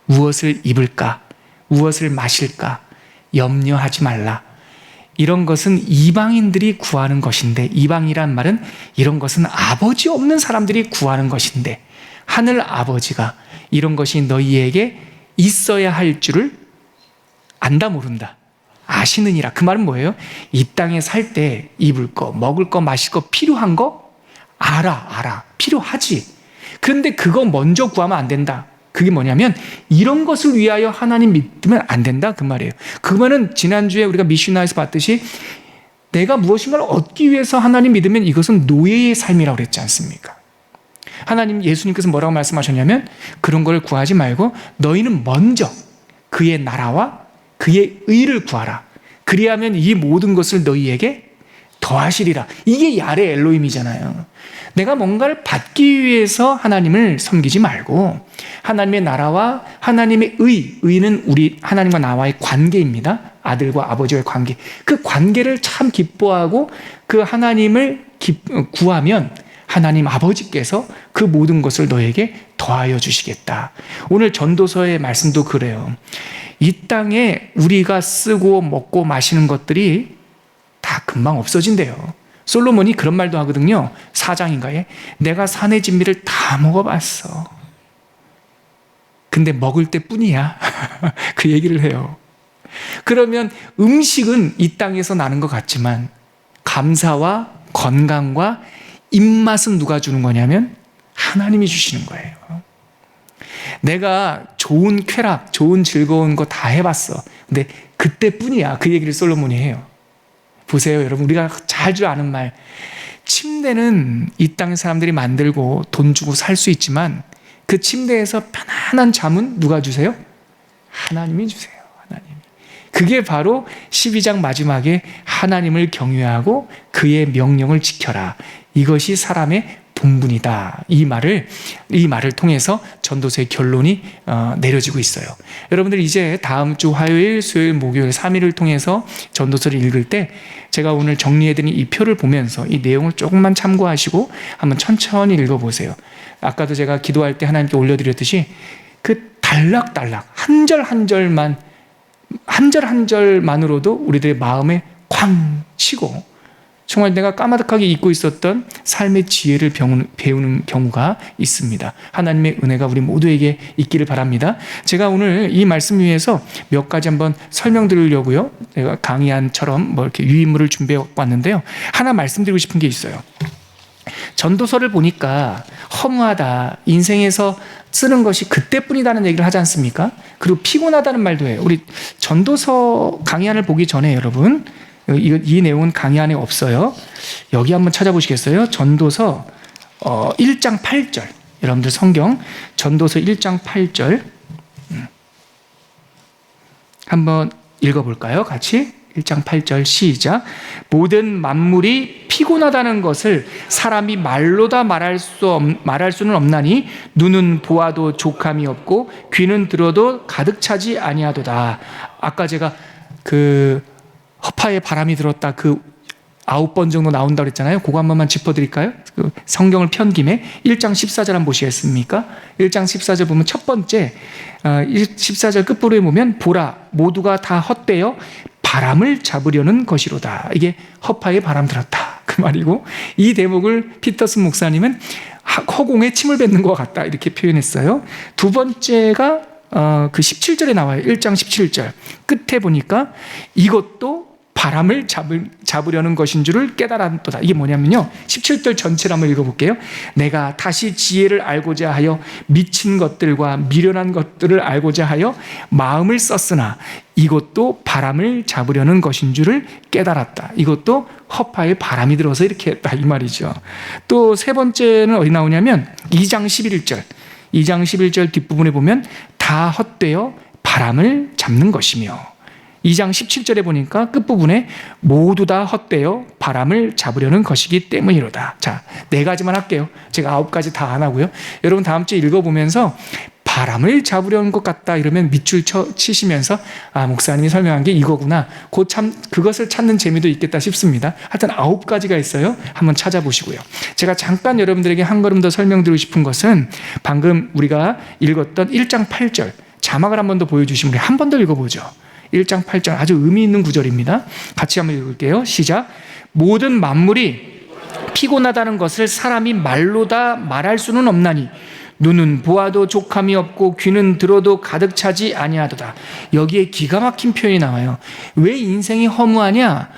무엇을 입을까? 무엇을 마실까? 염려하지 말라. 이런 것은 이방인들이 구하는 것인데, 이방이란 말은 이런 것은 아버지 없는 사람들이 구하는 것인데, 하늘 아버지가 이런 것이 너희에게 있어야 할 줄을 안다 모른다, 아시느니라. 그 말은 뭐예요? 이 땅에 살 때 입을 거, 먹을 거, 마실 거, 필요한 거 알아. 필요하지. 그런데 그거 먼저 구하면 안 된다. 그게 뭐냐면 이런 것을 위하여 하나님 믿으면 안 된다 그 말이에요. 그거는 지난주에 우리가 미슈나에서 봤듯이 내가 무엇인가를 얻기 위해서 하나님 믿으면 이것은 노예의 삶이라고 그랬지 않습니까? 하나님 예수님께서 뭐라고 말씀하셨냐면 그런 걸 구하지 말고 너희는 먼저 그의 나라와 그의 의를 구하라. 그리하면 이 모든 것을 너희에게 더하시리라. 이게 야레 엘로힘이잖아요. 내가 뭔가를 받기 위해서 하나님을 섬기지 말고 하나님의 나라와 하나님의 의는 우리 하나님과 나와의 관계입니다. 아들과 아버지와의 관계. 그 관계를 참 기뻐하고 그 하나님을 구하면 하나님 아버지께서 그 모든 것을 너에게 더하여 주시겠다. 오늘 전도서의 말씀도 그래요. 이 땅에 우리가 쓰고 먹고 마시는 것들이 다 금방 없어진대요. 솔로몬이 그런 말도 하거든요. 4장인가에 내가 산의 진미를 다 먹어봤어. 근데 먹을 때뿐이야. 그 얘기를 해요. 그러면 음식은 이 땅에서 나는 것 같지만 감사와 건강과 입맛은 누가 주는 거냐면 하나님이 주시는 거예요. 내가 좋은 쾌락, 좋은 즐거운 거 다 해봤어. 근데 그때뿐이야. 그 얘기를 솔로몬이 해요. 보세요, 여러분. 우리가 잘 줄 아는 말. 침대는 이 땅의 사람들이 만들고 돈 주고 살 수 있지만 그 침대에서 편안한 잠은 누가 주세요? 하나님이 주세요. 하나님이. 그게 바로 12장 마지막에 하나님을 경외하고 그의 명령을 지켜라. 이것이 사람의 본분이다. 이 말을 통해서 전도서의 결론이 내려지고 있어요. 여러분들 이제 다음 주 화요일, 수요일, 목요일 3일을 통해서 전도서를 읽을 때 제가 오늘 정리해드린 이 표를 보면서 이 내용을 조금만 참고하시고 한번 천천히 읽어보세요. 아까도 제가 기도할 때 하나님께 올려드렸듯이 그 단락단락 한 절 한 절만 한 절 한 절만으로도 우리들의 마음에 쾅 치고 정말 내가 까마득하게 잊고 있었던 삶의 지혜를 배우는 경우가 있습니다. 하나님의 은혜가 우리 모두에게 있기를 바랍니다. 제가 오늘 이 말씀 위해서 몇 가지 한번 설명드리려고요. 제가 강의안처럼 이렇게 유인물을 준비해 왔는데요. 하나 말씀드리고 싶은 게 있어요. 전도서를 보니까 허무하다. 인생에서 쓰는 것이 그때뿐이다는 얘기를 하지 않습니까? 그리고 피곤하다는 말도 해요. 우리 전도서 강의안을 보기 전에 여러분 이 내용은 강의 안에 없어요. 여기 한번 찾아보시겠어요? 전도서 1장 8절. 여러분들 성경 전도서 1장 8절 한번 읽어볼까요? 같이 1장 8절 시작. 모든 만물이 피곤하다는 것을 사람이 말로다 말할 수는 없나니 눈은 보아도 족함이 없고 귀는 들어도 가득 차지 아니하도다. 아까 제가 허파에 바람이 들었다 9번 정도 나온다고 그랬잖아요. 그거 한 번만 짚어드릴까요? 성경을 편 김에 1장 14절 한번 보시겠습니까? 1장 14절 보면 첫 번째 14절 끝부분에 보면 보라 모두가 다 헛되어 바람을 잡으려는 것이로다. 이게 허파에 바람 들었다 그 말이고, 이 대목을 피터슨 목사님은 허공에 침을 뱉는 것 같다 이렇게 표현했어요. 두 번째가 그 17절에 나와요. 1장 17절 끝에 보니까 이것도 바람을 잡으려는 것인 줄을 깨달았도다. 이게 뭐냐면요, 17절 전체를 한번 읽어볼게요. 내가 다시 지혜를 알고자 하여 미친 것들과 미련한 것들을 알고자 하여 마음을 썼으나 이것도 바람을 잡으려는 것인 줄을 깨달았다. 이것도 허파에 바람이 들어서 이렇게 했다 이 말이죠. 또 세 번째는 어디 나오냐면 2장 11절 2장 11절 뒷부분에 보면 다 헛되어 바람을 잡는 것이며, 2장 17절에 보니까 끝부분에 모두 다 헛되어 바람을 잡으려는 것이기 때문이로다. 자, 4가지만 할게요. 제가 9가지 다 안 하고요. 여러분 다음 주에 읽어보면서 바람을 잡으려는 것 같다 이러면 밑줄 치시면서 목사님이 설명한 게 이거구나. 그것을 찾는 재미도 있겠다 싶습니다. 하여튼 9가지가 있어요. 한번 찾아보시고요. 제가 잠깐 여러분들에게 한 걸음 더 설명드리고 싶은 것은 방금 우리가 읽었던 1장 8절 자막을 한 번 더 보여주시면 우리 한 번 더 읽어보죠. 1장 8절 아주 의미 있는 구절입니다. 같이 한번 읽을게요. 시작. 모든 만물이 피곤하다는 것을 사람이 말로 다 말할 수는 없나니 눈은 보아도 족함이 없고 귀는 들어도 가득 차지 아니하도다. 여기에 기가 막힌 표현이 나와요. 왜 인생이 허무하냐?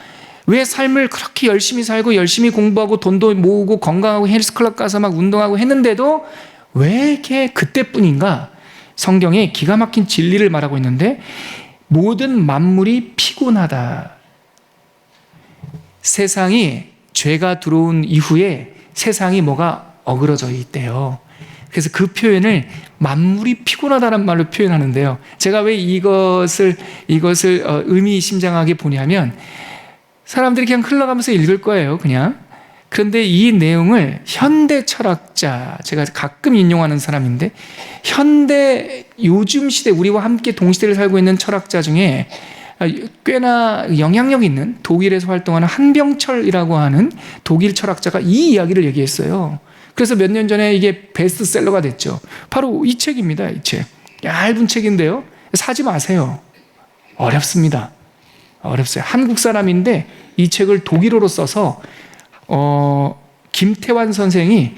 왜 삶을 그렇게 열심히 살고 열심히 공부하고 돈도 모으고 건강하고 헬스클럽 가서 막 운동하고 했는데도 왜 이렇게 그때뿐인가? 성경에 기가 막힌 진리를 말하고 있는데 모든 만물이 피곤하다. 세상이 죄가 들어온 이후에 세상이 뭐가 어그러져 있대요. 그래서 그 표현을 만물이 피곤하다는 말로 표현하는데요. 제가 왜 이것을 의미심장하게 보냐면 사람들이 그냥 흘러가면서 읽을 거예요, 그냥. 그런데 이 내용을 현대 철학자, 제가 가끔 인용하는 사람인데 현대 요즘 시대 우리와 함께 동시대를 살고 있는 철학자 중에 꽤나 영향력 있는 독일에서 활동하는 한병철이라고 하는 독일 철학자가 이 이야기를 얘기했어요. 그래서 몇 년 전에 이게 베스트셀러가 됐죠. 바로 이 책입니다. 이 책. 얇은 책인데요. 사지 마세요. 어렵습니다. 어렵어요. 한국 사람인데 이 책을 독일어로 써서 김태환 선생이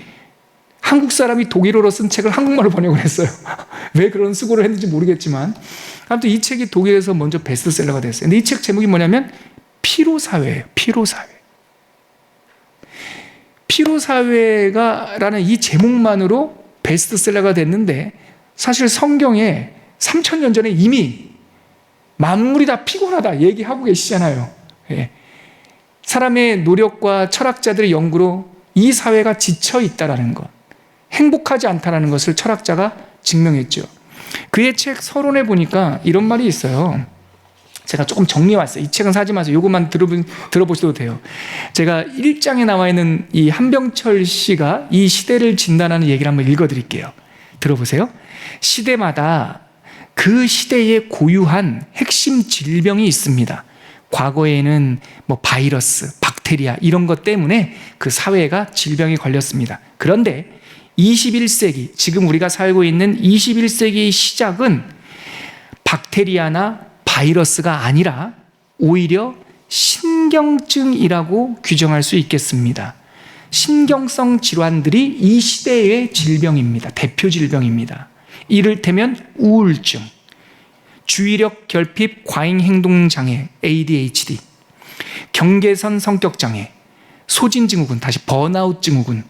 한국 사람이 독일어로 쓴 책을 한국말로 번역을 했어요. 왜 그런 수고를 했는지 모르겠지만 아무튼 이 책이 독일에서 먼저 베스트셀러가 됐어요. 근데 이 책 제목이 뭐냐면 피로사회예요. 피로사회. 피로사회라는 이 제목만으로 베스트셀러가 됐는데 사실 성경에 3000년 전에 이미 만물이 다 피곤하다 얘기하고 계시잖아요. 예. 사람의 노력과 철학자들의 연구로 이 사회가 지쳐 있다라는 것, 행복하지 않다라는 것을 철학자가 증명했죠. 그의 책 서론에 보니까 이런 말이 있어요. 제가 조금 정리해왔어요. 이 책은 사지 마세요. 이것만 들어보셔도 돼요. 제가 1장에 나와 있는 이 한병철 씨가 이 시대를 진단하는 얘기를 한번 읽어드릴게요. 들어보세요. 시대마다 그 시대에 고유한 핵심 질병이 있습니다. 과거에는 뭐 바이러스, 박테리아 이런 것 때문에 그 사회가 질병에 걸렸습니다. 그런데 21세기, 지금 우리가 살고 있는 21세기의 시작은 박테리아나 바이러스가 아니라 오히려 신경증이라고 규정할 수 있겠습니다. 신경성 질환들이 이 시대의 질병입니다. 대표 질병입니다. 이를테면 우울증, 주의력 결핍 과잉 행동 장애 ADHD, 경계선 성격 장애, 소진 증후군, 다시 번아웃 증후군,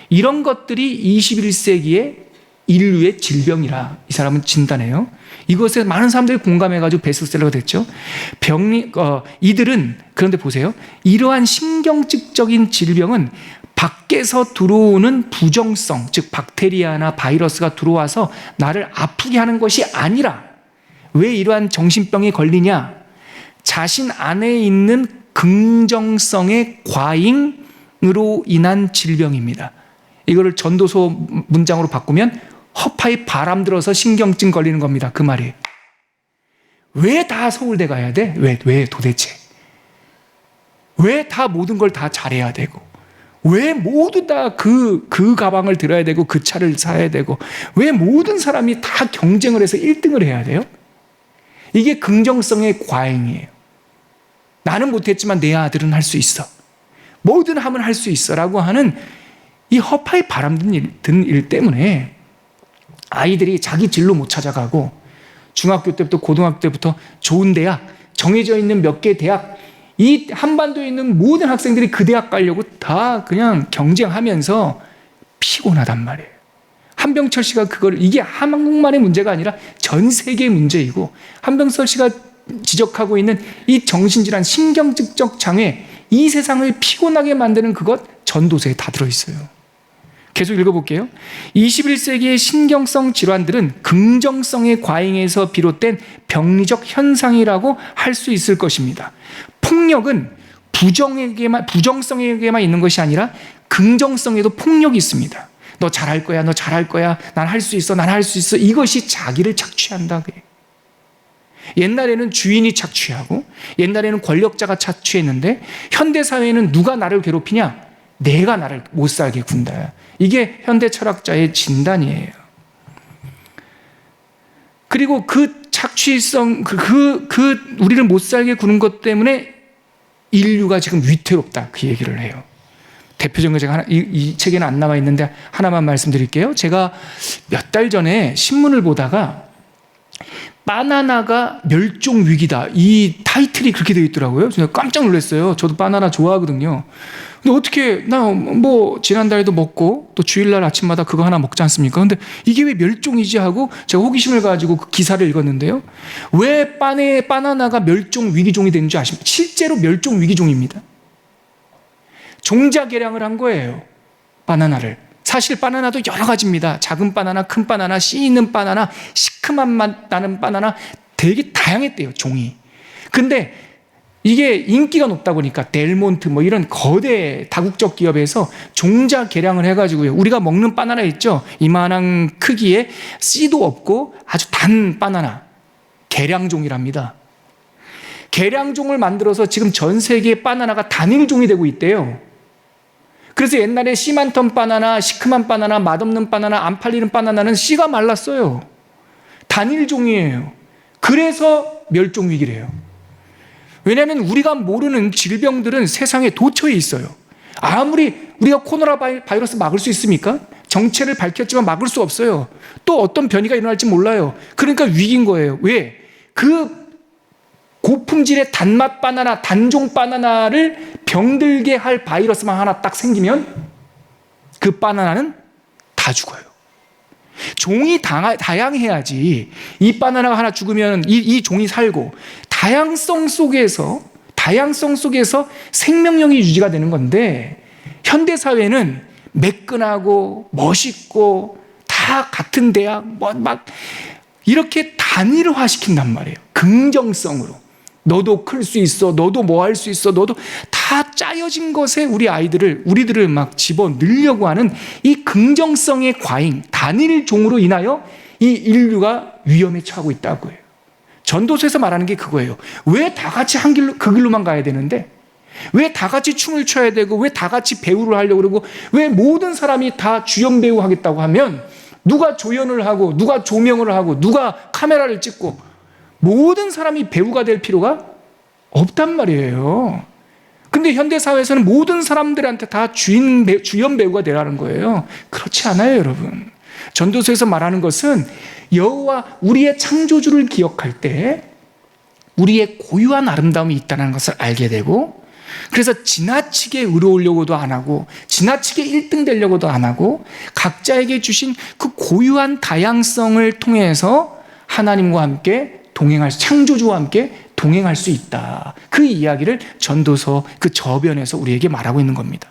이런 것들이 21세기의 인류의 질병이라 이 사람은 진단해요. 이것에 많은 사람들이 공감해가지고 베스트셀러가 됐죠. 이들은 그런데 보세요. 이러한 신경증적인 질병은 밖에서 들어오는 부정성, 즉 박테리아나 바이러스가 들어와서 나를 아프게 하는 것이 아니라 왜 이러한 정신병에 걸리냐? 자신 안에 있는 긍정성의 과잉으로 인한 질병입니다. 이거를 전도서 문장으로 바꾸면 허파에 바람 들어서 신경증 걸리는 겁니다. 그 말이. 왜 다 서울대 가야 돼? 왜 도대체? 왜 다 모든 걸 다 잘해야 되고? 왜 모두 다 그 가방을 들어야 되고 그 차를 사야 되고 왜 모든 사람이 다 경쟁을 해서 1등을 해야 돼요? 이게 긍정성의 과잉이에요. 나는 못했지만 내 아들은 할 수 있어. 뭐든 하면 할 수 있어 라고 하는 이 허파에 바람 든 일 때문에 아이들이 자기 진로 못 찾아가고 중학교 때부터 고등학교 때부터 좋은 대학, 정해져 있는 몇 개 대학, 이 한반도에 있는 모든 학생들이 그 대학 가려고 다 그냥 경쟁하면서 피곤하단 말이에요. 한병철 씨가 이게 한국만의 문제가 아니라 전 세계의 문제이고 한병철 씨가 지적하고 있는 이 정신질환, 신경증적 장애, 이 세상을 피곤하게 만드는 그것 전도서에 다 들어있어요. 계속 읽어볼게요. 21세기의 신경성 질환들은 긍정성의 과잉에서 비롯된 병리적 현상이라고 할 수 있을 것입니다. 폭력은 부정성에게만 있는 것이 아니라 긍정성에도 폭력이 있습니다. 너 잘할 거야, 너 잘할 거야, 난 할 수 있어, 난 할 수 있어. 이것이 자기를 착취한다. 옛날에는 주인이 착취하고 옛날에는 권력자가 착취했는데 현대사회는 누가 나를 괴롭히냐? 내가 나를 못 살게 군다. 이게 현대 철학자의 진단이에요. 그리고 그 착취성, 우리를 못 살게 구는 것 때문에 인류가 지금 위태롭다. 그 얘기를 해요. 대표적인 거 제가 이 책에는 안 나와 있는데 하나만 말씀드릴게요. 제가 몇 달 전에 신문을 보다가 바나나가 멸종 위기다. 이 타이틀이 그렇게 되어 있더라고요. 제가 깜짝 놀랐어요. 저도 바나나 좋아하거든요. 근데 어떻게, 나 뭐 지난달에도 먹고 또 주일날 아침마다 그거 하나 먹지 않습니까? 근데 이게 왜 멸종이지 하고 제가 호기심을 가지고 그 기사를 읽었는데요. 왜 바나나가 멸종 위기종이 되는 줄 아십니까? 실제로 멸종 위기종입니다. 종자 개량을 한 거예요, 바나나를. 사실 바나나도 여러 가지입니다. 작은 바나나, 큰 바나나, 씨 있는 바나나, 시큼한 맛 나는 바나나, 되게 다양했대요, 종이. 근데 이게 인기가 높다 보니까 델몬트 뭐 이런 거대 다국적 기업에서 종자 개량을 해가지고요, 우리가 먹는 바나나 있죠, 이만한 크기에 씨도 없고 아주 단 바나나, 개량종이랍니다. 개량종을 만들어서 지금 전 세계 바나나가 단일종이 되고 있대요. 그래서 옛날에 씨 많던 바나나, 시큼한 바나나, 맛없는 바나나, 안 팔리는 바나나는 씨가 말랐어요. 단일종이에요. 그래서 멸종위기래요. 왜냐하면 우리가 모르는 질병들은 세상에 도처에 있어요. 아무리 우리가 코로나 바이러스 막을 수 있습니까? 정체를 밝혔지만 막을 수 없어요. 또 어떤 변이가 일어날지 몰라요. 그러니까 위기인 거예요. 왜? 그 고품질의 단맛 바나나, 단종 바나나를 병들게 할 바이러스만 하나 딱 생기면 그 바나나는 다 죽어요. 종이 다양해야지 이 바나나가 하나 죽으면 이 종이 살고, 다양성 속에서 생명력이 유지가 되는 건데, 현대사회는 매끈하고 멋있고 다 같은 대학 막 이렇게 단일화시킨단 말이에요. 긍정성으로. 너도 클 수 있어, 너도 뭐 할 수 있어, 너도, 다 짜여진 것에 우리들을 막 집어 넣으려고 하는 이 긍정성의 과잉, 단일종으로 인하여 이 인류가 위험에 처하고 있다고 해요. 전도서에서 말하는 게 그거예요. 왜 다 같이 한 길로, 그 길로만 가야 되는데, 왜 다 같이 춤을 춰야 되고, 왜 다 같이 배우를 하려고 그러고, 왜 모든 사람이 다 주연 배우 하겠다고 하면 누가 조연을 하고, 누가 조명을 하고, 누가 카메라를 찍고, 모든 사람이 배우가 될 필요가 없단 말이에요. 근데 현대사회에서는 모든 사람들한테 다 주연 배우가 되라는 거예요. 그렇지 않아요, 여러분. 전도서에서 말하는 것은 여호와 우리의 창조주를 기억할 때 우리의 고유한 아름다움이 있다는 것을 알게 되고, 그래서 지나치게 의로우려고도 안 하고 지나치게 1등 되려고도 안 하고, 각자에게 주신 그 고유한 다양성을 통해서 하나님과 함께 창조주와 함께 동행할 수 있다. 그 이야기를 전도서 그 저변에서 우리에게 말하고 있는 겁니다.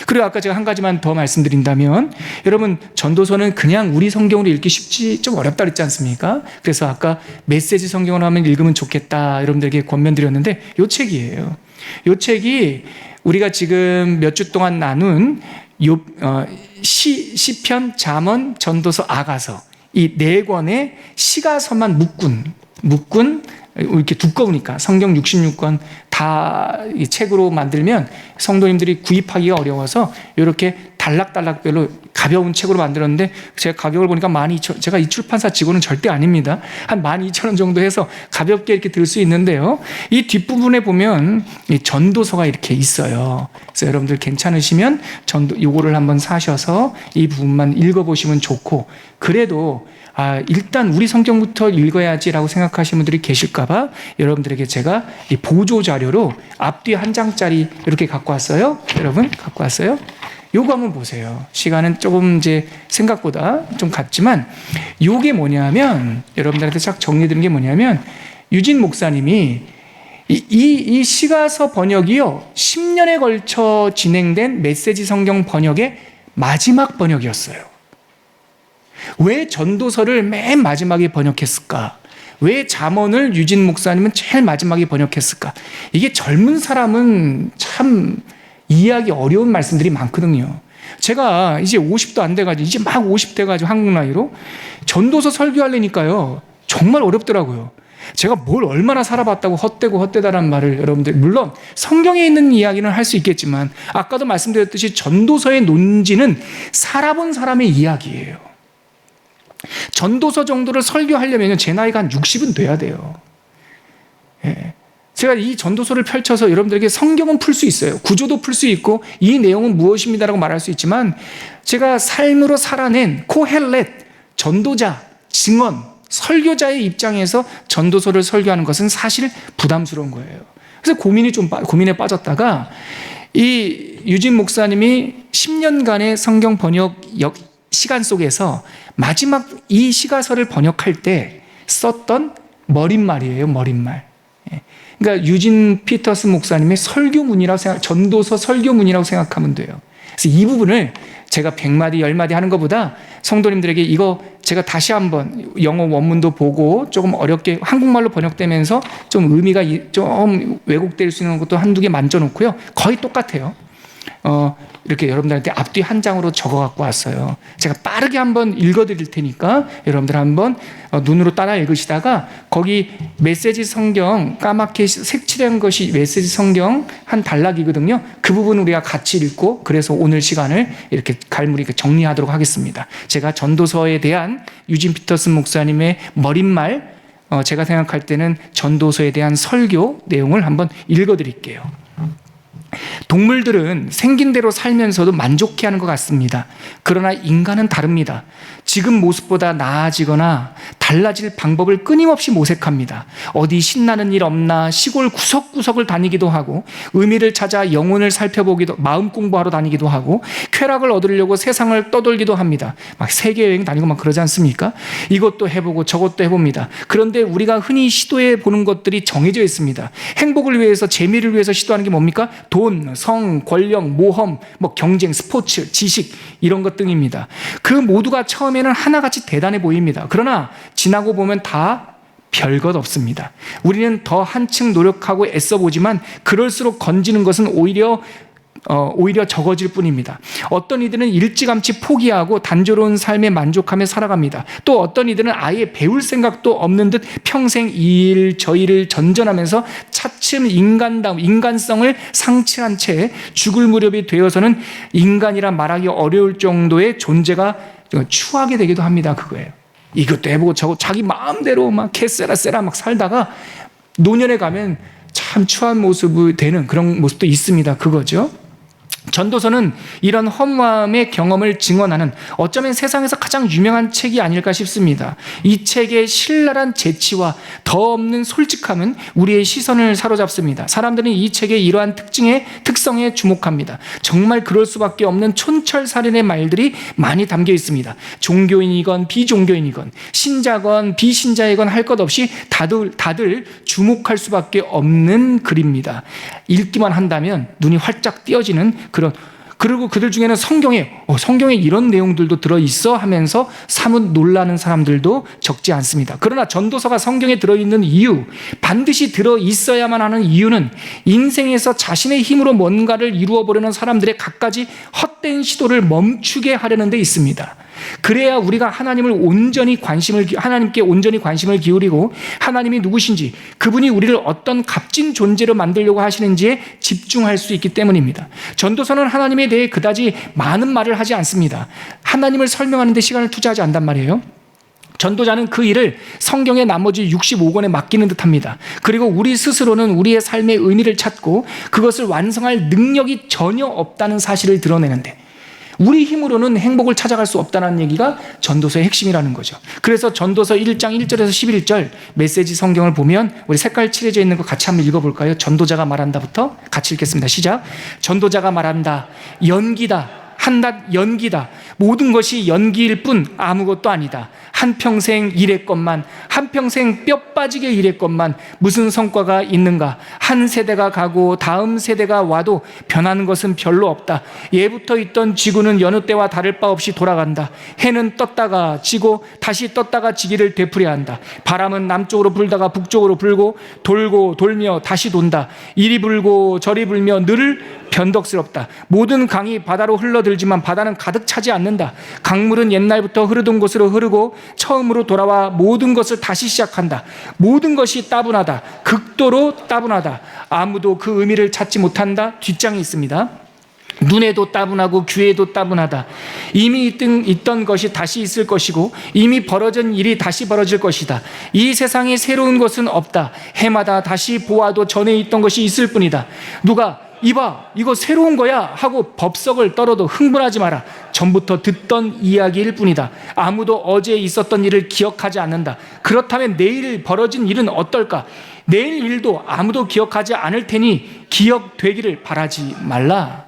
그리고 아까 제가 한 가지만 더 말씀드린다면, 여러분, 전도서는 그냥 우리 성경으로 읽기 쉽지 좀 어렵다 그랬지 않습니까? 그래서 아까 메시지 성경으로 하면 읽으면 좋겠다 여러분들에게 권면드렸는데, 요 책이에요. 요 책이 우리가 지금 몇 주 동안 나눈 시편, 잠언, 전도서, 아가서, 이 네 권의 시가서만 묶은 이렇게 두꺼우니까 성경 66권 다 이 책으로 만들면 성도님들이 구입하기가 어려워서 이렇게 단락별로 가벼운 책으로 만들었는데, 제가 가격을 보니까 12,000원, 제가 이 출판사 직원은 절대 아닙니다. 한 12,000원 정도 해서 가볍게 이렇게 들 수 있는데요. 이 뒷부분에 보면 이 전도서가 이렇게 있어요. 그래서 여러분들 괜찮으시면 요거를 한번 사셔서 이 부분만 읽어보시면 좋고, 그래도 일단 우리 성경부터 읽어야지라고 생각하시는 분들이 계실까봐 여러분들에게 제가 이 보조 자료로 앞뒤 한 장짜리 이렇게 갖고 왔어요. 여러분, 갖고 왔어요? 요거 한번 보세요. 시간은 조금 이제 생각보다 좀 갔지만, 요게 뭐냐면, 여러분들한테 쫙 정리드린 게 뭐냐면, 유진 목사님이 이 시가서 번역이요, 10년에 걸쳐 진행된 메시지 성경 번역의 마지막 번역이었어요. 왜 전도서를 맨 마지막에 번역했을까? 왜 잠언을 유진 목사님은 제일 마지막에 번역했을까? 이게 젊은 사람은 참 이해하기 어려운 말씀들이 많거든요. 제가 이제 50도 안 돼가지고, 이제 막 50 돼가지고 한국 나이로 전도서 설교하려니까요, 정말 어렵더라고요. 제가 뭘 얼마나 살아봤다고 헛되다라는 말을, 여러분들, 물론 성경에 있는 이야기는 할 수 있겠지만, 아까도 말씀드렸듯이 전도서의 논지는 살아본 사람의 이야기예요. 전도서 정도를 설교하려면 제 나이가 한 60은 돼야 돼요. 예. 제가 이 전도서를 펼쳐서 여러분들에게 성경은 풀 수 있어요. 구조도 풀 수 있고 이 내용은 무엇입니다라고 말할 수 있지만, 제가 삶으로 살아낸 코헬렛, 전도자, 증언, 설교자의 입장에서 전도서를 설교하는 것은 사실 부담스러운 거예요. 그래서 고민에 빠졌다가 이 유진 목사님이 10년간의 성경 번역 시간 속에서 마지막 이 시가서를 번역할 때 썼던 머릿말이에요. 머릿말. 그러니까 유진 피터스 목사님의 설교문이라고 전도서 설교문이라고 생각하면 돼요. 그래서 이 부분을 제가 100마디, 10마디 하는 것보다 성도님들에게 이거 제가 다시 한번 영어 원문도 보고 조금 어렵게 한국말로 번역되면서 좀 의미가 좀 왜곡될 수 있는 것도 한두 개 만져놓고요. 거의 똑같아요. 이렇게 여러분들한테 앞뒤 한 장으로 적어 갖고 왔어요. 제가 빠르게 한번 읽어 드릴 테니까 여러분들 한번 눈으로 따라 읽으시다가 거기 메시지 성경 까맣게 색칠한 것이 메시지 성경 한 단락이거든요. 그 부분 우리가 같이 읽고 그래서 오늘 시간을 이렇게 갈무리 정리하도록 하겠습니다. 제가 전도서에 대한 유진 피터슨 목사님의 머릿말, 제가 생각할 때는 전도서에 대한 설교 내용을 한번 읽어 드릴게요. 동물들은 생긴 대로 살면서도 만족해하는 것 같습니다. 그러나 인간은 다릅니다. 지금 모습보다 나아지거나 달라질 방법을 끊임없이 모색합니다. 어디 신나는 일 없나 시골 구석구석을 다니기도 하고 의미를 찾아 영혼을 살펴보기도 마음 공부하러 다니기도 하고 쾌락을 얻으려고 세상을 떠돌기도 합니다. 막 세계여행 다니고 막 그러지 않습니까? 이것도 해보고 저것도 해봅니다. 그런데 우리가 흔히 시도해 보는 것들이 정해져 있습니다. 행복을 위해서 재미를 위해서 시도하는 게 뭡니까? 돈, 성, 권력, 모험, 경쟁, 스포츠, 지식 이런 것 등입니다. 그 모두가 처음에는 하나같이 대단해 보입니다. 그러나 지나고 보면 다 별것 없습니다. 우리는 더 한층 노력하고 애써보지만 그럴수록 건지는 것은 오히려 적어질 뿐입니다. 어떤 이들은 일찌감치 포기하고 단조로운 삶에 만족하며 살아갑니다. 또 어떤 이들은 아예 배울 생각도 없는 듯 평생 이 일 저 일을 전전하면서 차츰 인간성을 상실한 채 죽을 무렵이 되어서는 인간이라 말하기 어려울 정도의 존재가 추하게 되기도 합니다. 그거예요. 이것도 해보고 저거 자기 마음대로 막 개쎄라 막 살다가 노년에 가면 참 추한 모습이 되는 그런 모습도 있습니다. 그거죠. 전도서는 이런 허무함의 경험을 증언하는 어쩌면 세상에서 가장 유명한 책이 아닐까 싶습니다. 이 책의 신랄한 재치와 더 없는 솔직함은 우리의 시선을 사로잡습니다. 사람들은 이 책의 이러한 특성에 주목합니다. 정말 그럴 수밖에 없는 촌철살인의 말들이 많이 담겨 있습니다. 종교인이건 비종교인이건 신자건 비신자이건 할 것 없이 다들 주목할 수밖에 없는 글입니다. 읽기만 한다면 눈이 활짝 띄어지는 그리고 그들 중에는 성경에 이런 내용들도 들어있어 하면서 사뭇 놀라는 사람들도 적지 않습니다. 그러나 전도서가 성경에 들어있는 이유, 반드시 들어있어야만 하는 이유는 인생에서 자신의 힘으로 뭔가를 이루어보려는 사람들의 갖가지 헛된 시도를 멈추게 하려는 데 있습니다. 그래야 우리가 하나님께 온전히 관심을 기울이고 하나님이 누구신지 그분이 우리를 어떤 값진 존재로 만들려고 하시는지에 집중할 수 있기 때문입니다. 전도서는 하나님에 대해 그다지 많은 말을 하지 않습니다. 하나님을 설명하는 데 시간을 투자하지 않단 말이에요. 전도자는 그 일을 성경의 나머지 65권에 맡기는 듯합니다. 그리고 우리 스스로는 우리의 삶의 의미를 찾고 그것을 완성할 능력이 전혀 없다는 사실을 드러내는데 우리 힘으로는 행복을 찾아갈 수 없다는 얘기가 전도서의 핵심이라는 거죠. 그래서 전도서 1장 1절에서 11절 메시지 성경을 보면 우리 색깔 칠해져 있는 거 같이 한번 읽어볼까요? 전도자가 말한다부터 같이 읽겠습니다. 시작. 전도자가 말한다. 연기다. 한낱 연기다. 모든 것이 연기일 뿐 아무것도 아니다. 한평생 일했건만 한평생 뼈 빠지게 일했건만 무슨 성과가 있는가. 한 세대가 가고 다음 세대가 와도 변하는 것은 별로 없다. 예부터 있던 지구는 여느 때와 다를 바 없이 돌아간다. 해는 떴다가 지고 다시 떴다가 지기를 되풀이해야 한다. 바람은 남쪽으로 불다가 북쪽으로 불고 돌고 돌며 다시 돈다. 이리 불고 저리 불며 늘 변덕스럽다. 모든 강이 바다로 흘러들지만 바다는 가득 차지 않는다. 강물은 옛날부터 흐르던 곳으로 흐르고 처음으로 돌아와 모든 것을 다시 시작한다. 모든 것이 따분하다. 극도로 따분하다. 아무도 그 의미를 찾지 못한다. 뒷장이 있습니다. 눈에도 따분하고 귀에도 따분하다. 이미 있던 것이 다시 있을 것이고 이미 벌어진 일이 다시 벌어질 것이다. 이 세상에 새로운 것은 없다. 해마다 다시 보아도 전에 있던 것이 있을 뿐이다. 누가 이봐, 이거 새로운 거야 하고 법석을 떨어도 흥분하지 마라. 전부터 듣던 이야기일 뿐이다. 아무도 어제 있었던 일을 기억하지 않는다. 그렇다면 내일 벌어진 일은 어떨까? 내일 일도 아무도 기억하지 않을 테니 기억되기를 바라지 말라.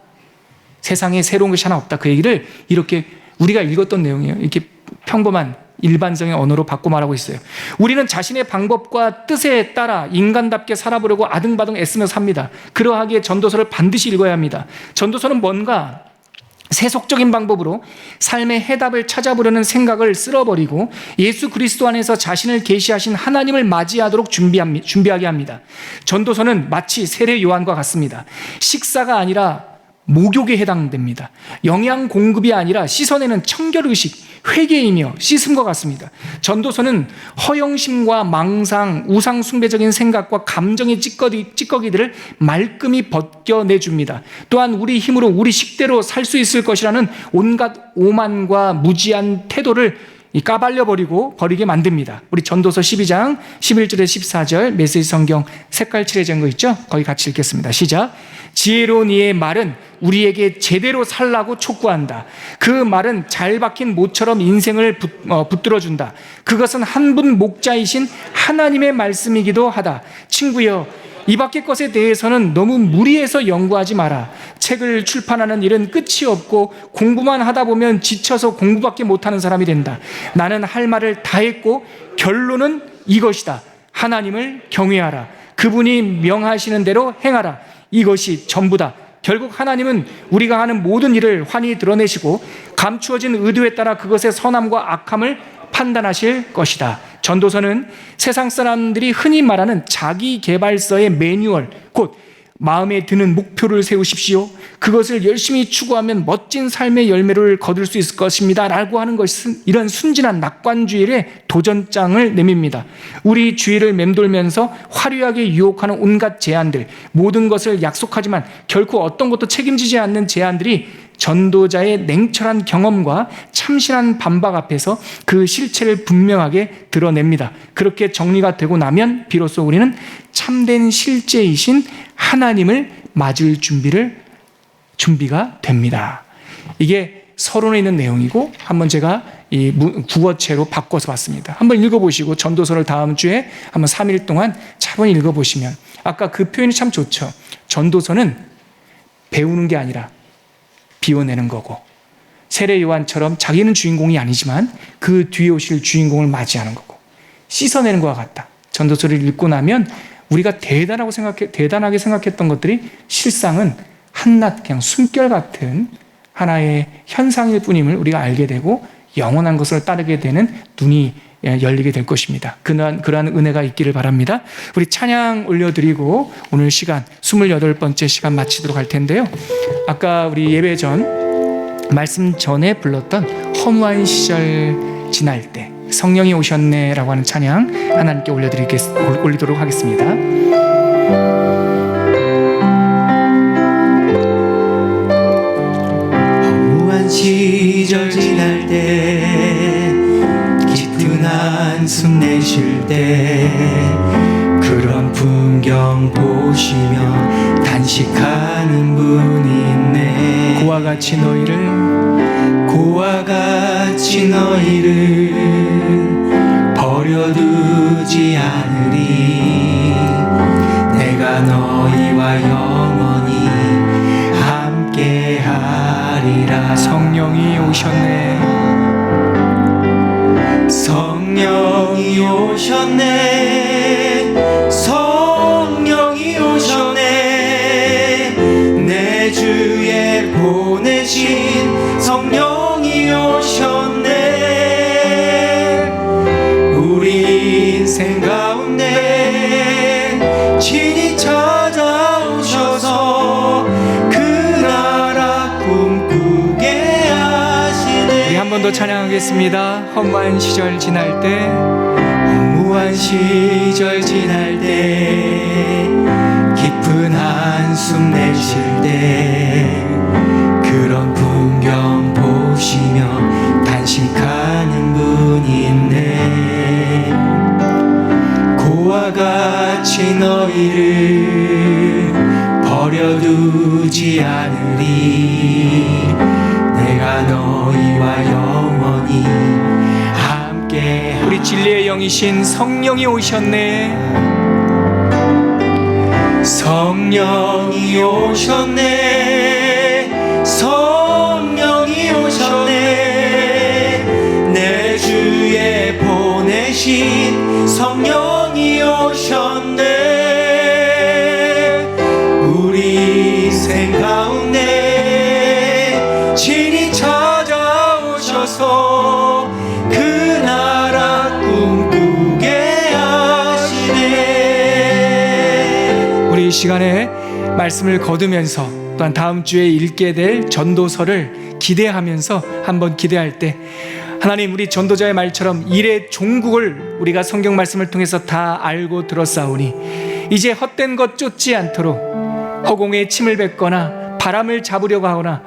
세상에 새로운 것이 하나 없다. 그 얘기를 이렇게 우리가 읽었던 내용이에요. 이렇게 평범한 일반적인 언어로 바꿔 말하고 있어요. 우리는 자신의 방법과 뜻에 따라 인간답게 살아보려고 아등바등 애쓰며 삽니다. 그러하기에 전도서를 반드시 읽어야 합니다. 전도서는 뭔가 세속적인 방법으로 삶의 해답을 찾아보려는 생각을 쓸어버리고 예수 그리스도 안에서 자신을 계시하신 하나님을 맞이하도록 준비하게 합니다. 전도서는 마치 세례 요한과 같습니다. 식사가 아니라 목욕에 해당됩니다. 영양 공급이 아니라 씻어내는 청결의식, 회개이며 씻음과 같습니다. 전도서는 허영심과 망상, 우상숭배적인 생각과 감정의 찌꺼기들을 말끔히 벗겨내줍니다. 또한 우리 힘으로 우리 식대로 살 수 있을 것이라는 온갖 오만과 무지한 태도를 버리게 만듭니다. 우리 전도서 12장 11절에 14절 메시지 성경 색깔 칠해진 거 있죠? 거기 같이 읽겠습니다. 시작. 지혜로운 이의 말은 우리에게 제대로 살라고 촉구한다. 그 말은 잘 박힌 모처럼 인생을 붙들어준다. 그것은 한 분 목자이신 하나님의 말씀이기도 하다. 친구여, 이 밖의 것에 대해서는 너무 무리해서 연구하지 마라. 책을 출판하는 일은 끝이 없고 공부만 하다 보면 지쳐서 공부밖에 못하는 사람이 된다. 나는 할 말을 다 했고 결론은 이것이다. 하나님을 경외하라. 그분이 명하시는 대로 행하라. 이것이 전부다. 결국 하나님은 우리가 하는 모든 일을 환히 드러내시고 감추어진 의도에 따라 그것의 선함과 악함을 판단하실 것이다. 전도서는 세상 사람들이 흔히 말하는 자기 개발서의 매뉴얼, 곧 마음에 드는 목표를 세우십시오. 그것을 열심히 추구하면 멋진 삶의 열매를 거둘 수 있을 것입니다. 라고 하는 것은 이런 순진한 낙관주의의 도전장을 내밉니다. 우리 주위를 맴돌면서 화려하게 유혹하는 온갖 제안들, 모든 것을 약속하지만 결코 어떤 것도 책임지지 않는 제안들이 전도자의 냉철한 경험과 참신한 반박 앞에서 그 실체를 분명하게 드러냅니다. 그렇게 정리가 되고 나면 비로소 우리는 참된 실제이신 하나님을 맞을 준비가 됩니다. 이게 서론에 있는 내용이고 한번 제가 이 국어체로 바꿔서 봤습니다. 한번 읽어보시고 전도서를 다음 주에 한번 3일 동안 차분히 읽어보시면 아까 그 표현이 참 좋죠. 전도서는 배우는 게 아니라 비워내는 거고 세례 요한처럼 자기는 주인공이 아니지만 그 뒤에 오실 주인공을 맞이하는 거고 씻어내는 것과 같다. 전도서를 읽고 나면 우리가 대단하게 생각했던 것들이 실상은 한낱 그냥 숨결 같은 하나의 현상일 뿐임을 우리가 알게 되고 영원한 것을 따르게 되는 눈이 열리게 될 것입니다. 그러한 은혜가 있기를 바랍니다. 우리 찬양 올려드리고 오늘 시간 28번째 시간 마치도록 할 텐데요. 아까 우리 예배 전 말씀 전에 불렀던 허무한 시절 지날 때 성령이 오셨네 라고 하는 찬양 하나님께 올리도록 하겠습니다. 허무한 시절 지날 때 깊은 한숨 내쉴 때 그런 풍경 보시며 단식하는 분이 있네. 그와 같이 너희를 버려두지 않으리. 내가 너희와 영원히 함께하리라. 성령이 오셨네. 성령이 오셨네. 성령이 오셨네. 내 주에 보내신 성령이 오셨네. 우리 인생 가운데 친히 찾아오셔서 그 나라 꿈꾸게 하시네. 우리 한 번 더 찬양하겠습니다. 허무한 시절 지날 때 허무한 시절 지날 때 깊은 한숨 내쉴 때 그런 풍경 보시며 단식하는 분이 있네. 그와 같이 너희를 버려 버려두지 않으리. 내가 너희와 영원히 함께. 우리 진리의 영이신 성령이 오셨네. 성령이 오셨네. 성령이 오셨네. 내 주에 보내신 성령이 오셨네. 우리 인생 가운데 친히 찾아오셔서 그 나라 꿈꾸게 하시네. 우리 이 시간에 말씀을 거두면서 또한 다음 주에 읽게 될 전도서를 기대하면서 한번 기대할 때, 하나님, 우리 전도자의 말처럼 일의 종국을 우리가 성경 말씀을 통해서 다 알고 들었사오니 이제 헛된 것 쫓지 않도록 허공에 침을 뱉거나 바람을 잡으려고 하거나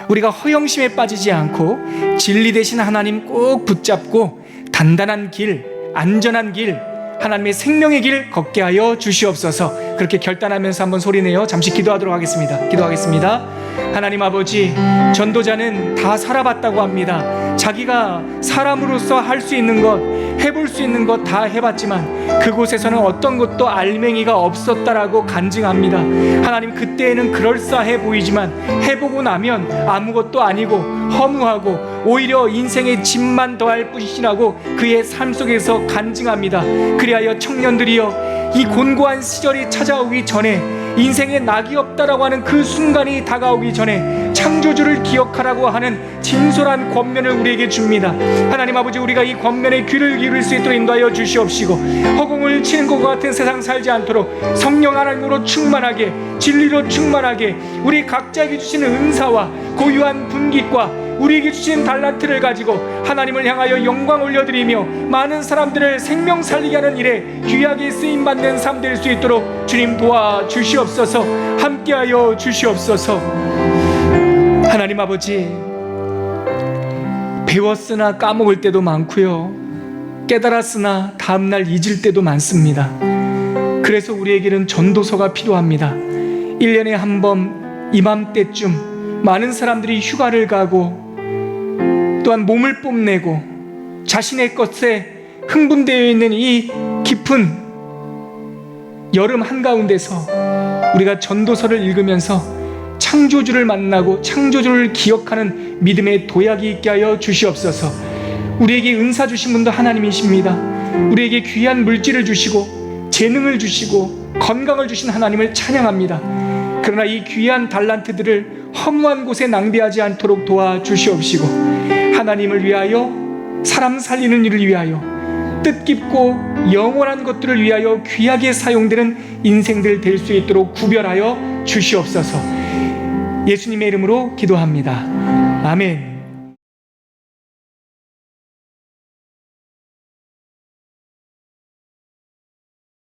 우리가 허영심에 빠지지 않고 진리 되신 하나님 꼭 붙잡고 단단한 길, 안전한 길, 하나님의 생명의 길 걷게 하여 주시옵소서. 그렇게 결단하면서 한번 소리내어 잠시 기도하도록 하겠습니다. 기도하겠습니다. 하나님 아버지, 전도자는 다 살아봤다고 합니다. 자기가 사람으로서 할 수 있는 것, 해볼 수 있는 것 다 해봤지만 그곳에서는 어떤 것도 알맹이가 없었다라고 간증합니다. 하나님, 그때에는 그럴싸해 보이지만 해보고 나면 아무것도 아니고 허무하고 오히려 인생의 짐만 더할 뿐이라고 그의 삶 속에서 간증합니다. 그리하여 청년들이여, 이 곤고한 시절이 찾아오기 전에, 인생에 낙이 없다라고 하는 그 순간이 다가오기 전에 창조주를 기억하라고 하는 진솔한 권면을 우리에게 줍니다. 하나님 아버지, 우리가 이 권면에 귀를 기울일 수 있도록 인도하여 주시옵시고, 허공을 치는 것 같은 세상 살지 않도록 성령 하나님으로 충만하게, 진리로 충만하게, 우리 각자에게 주시는 은사와 고유한 분깃과 우리에게 주신 달란트를 가지고 하나님을 향하여 영광 올려드리며 많은 사람들을 생명 살리게 하는 일에 귀하게 쓰임받는 삶 될 수 있도록 주님 도와주시옵소서. 함께하여 주시옵소서. 하나님 아버지, 배웠으나 까먹을 때도 많고요, 깨달았으나 다음날 잊을 때도 많습니다. 그래서 우리에게는 전도서가 필요합니다. 1년에 한 번 이맘때쯤 많은 사람들이 휴가를 가고 또한 몸을 뽐내고 자신의 것에 흥분되어 있는 이 깊은 여름 한가운데서 우리가 전도서를 읽으면서 창조주를 만나고 창조주를 기억하는 믿음의 도약이 있게 하여 주시옵소서. 우리에게 은사 주신 분도 하나님이십니다. 우리에게 귀한 물질을 주시고 재능을 주시고 건강을 주신 하나님을 찬양합니다. 그러나 이 귀한 달란트들을 허무한 곳에 낭비하지 않도록 도와주시옵시고, 하나님을 위하여, 사람 살리는 일을 위하여, 뜻깊고 영원한 것들을 위하여 귀하게 사용되는 인생들 될 수 있도록 구별하여 주시옵소서. 예수님의 이름으로 기도합니다. 아멘.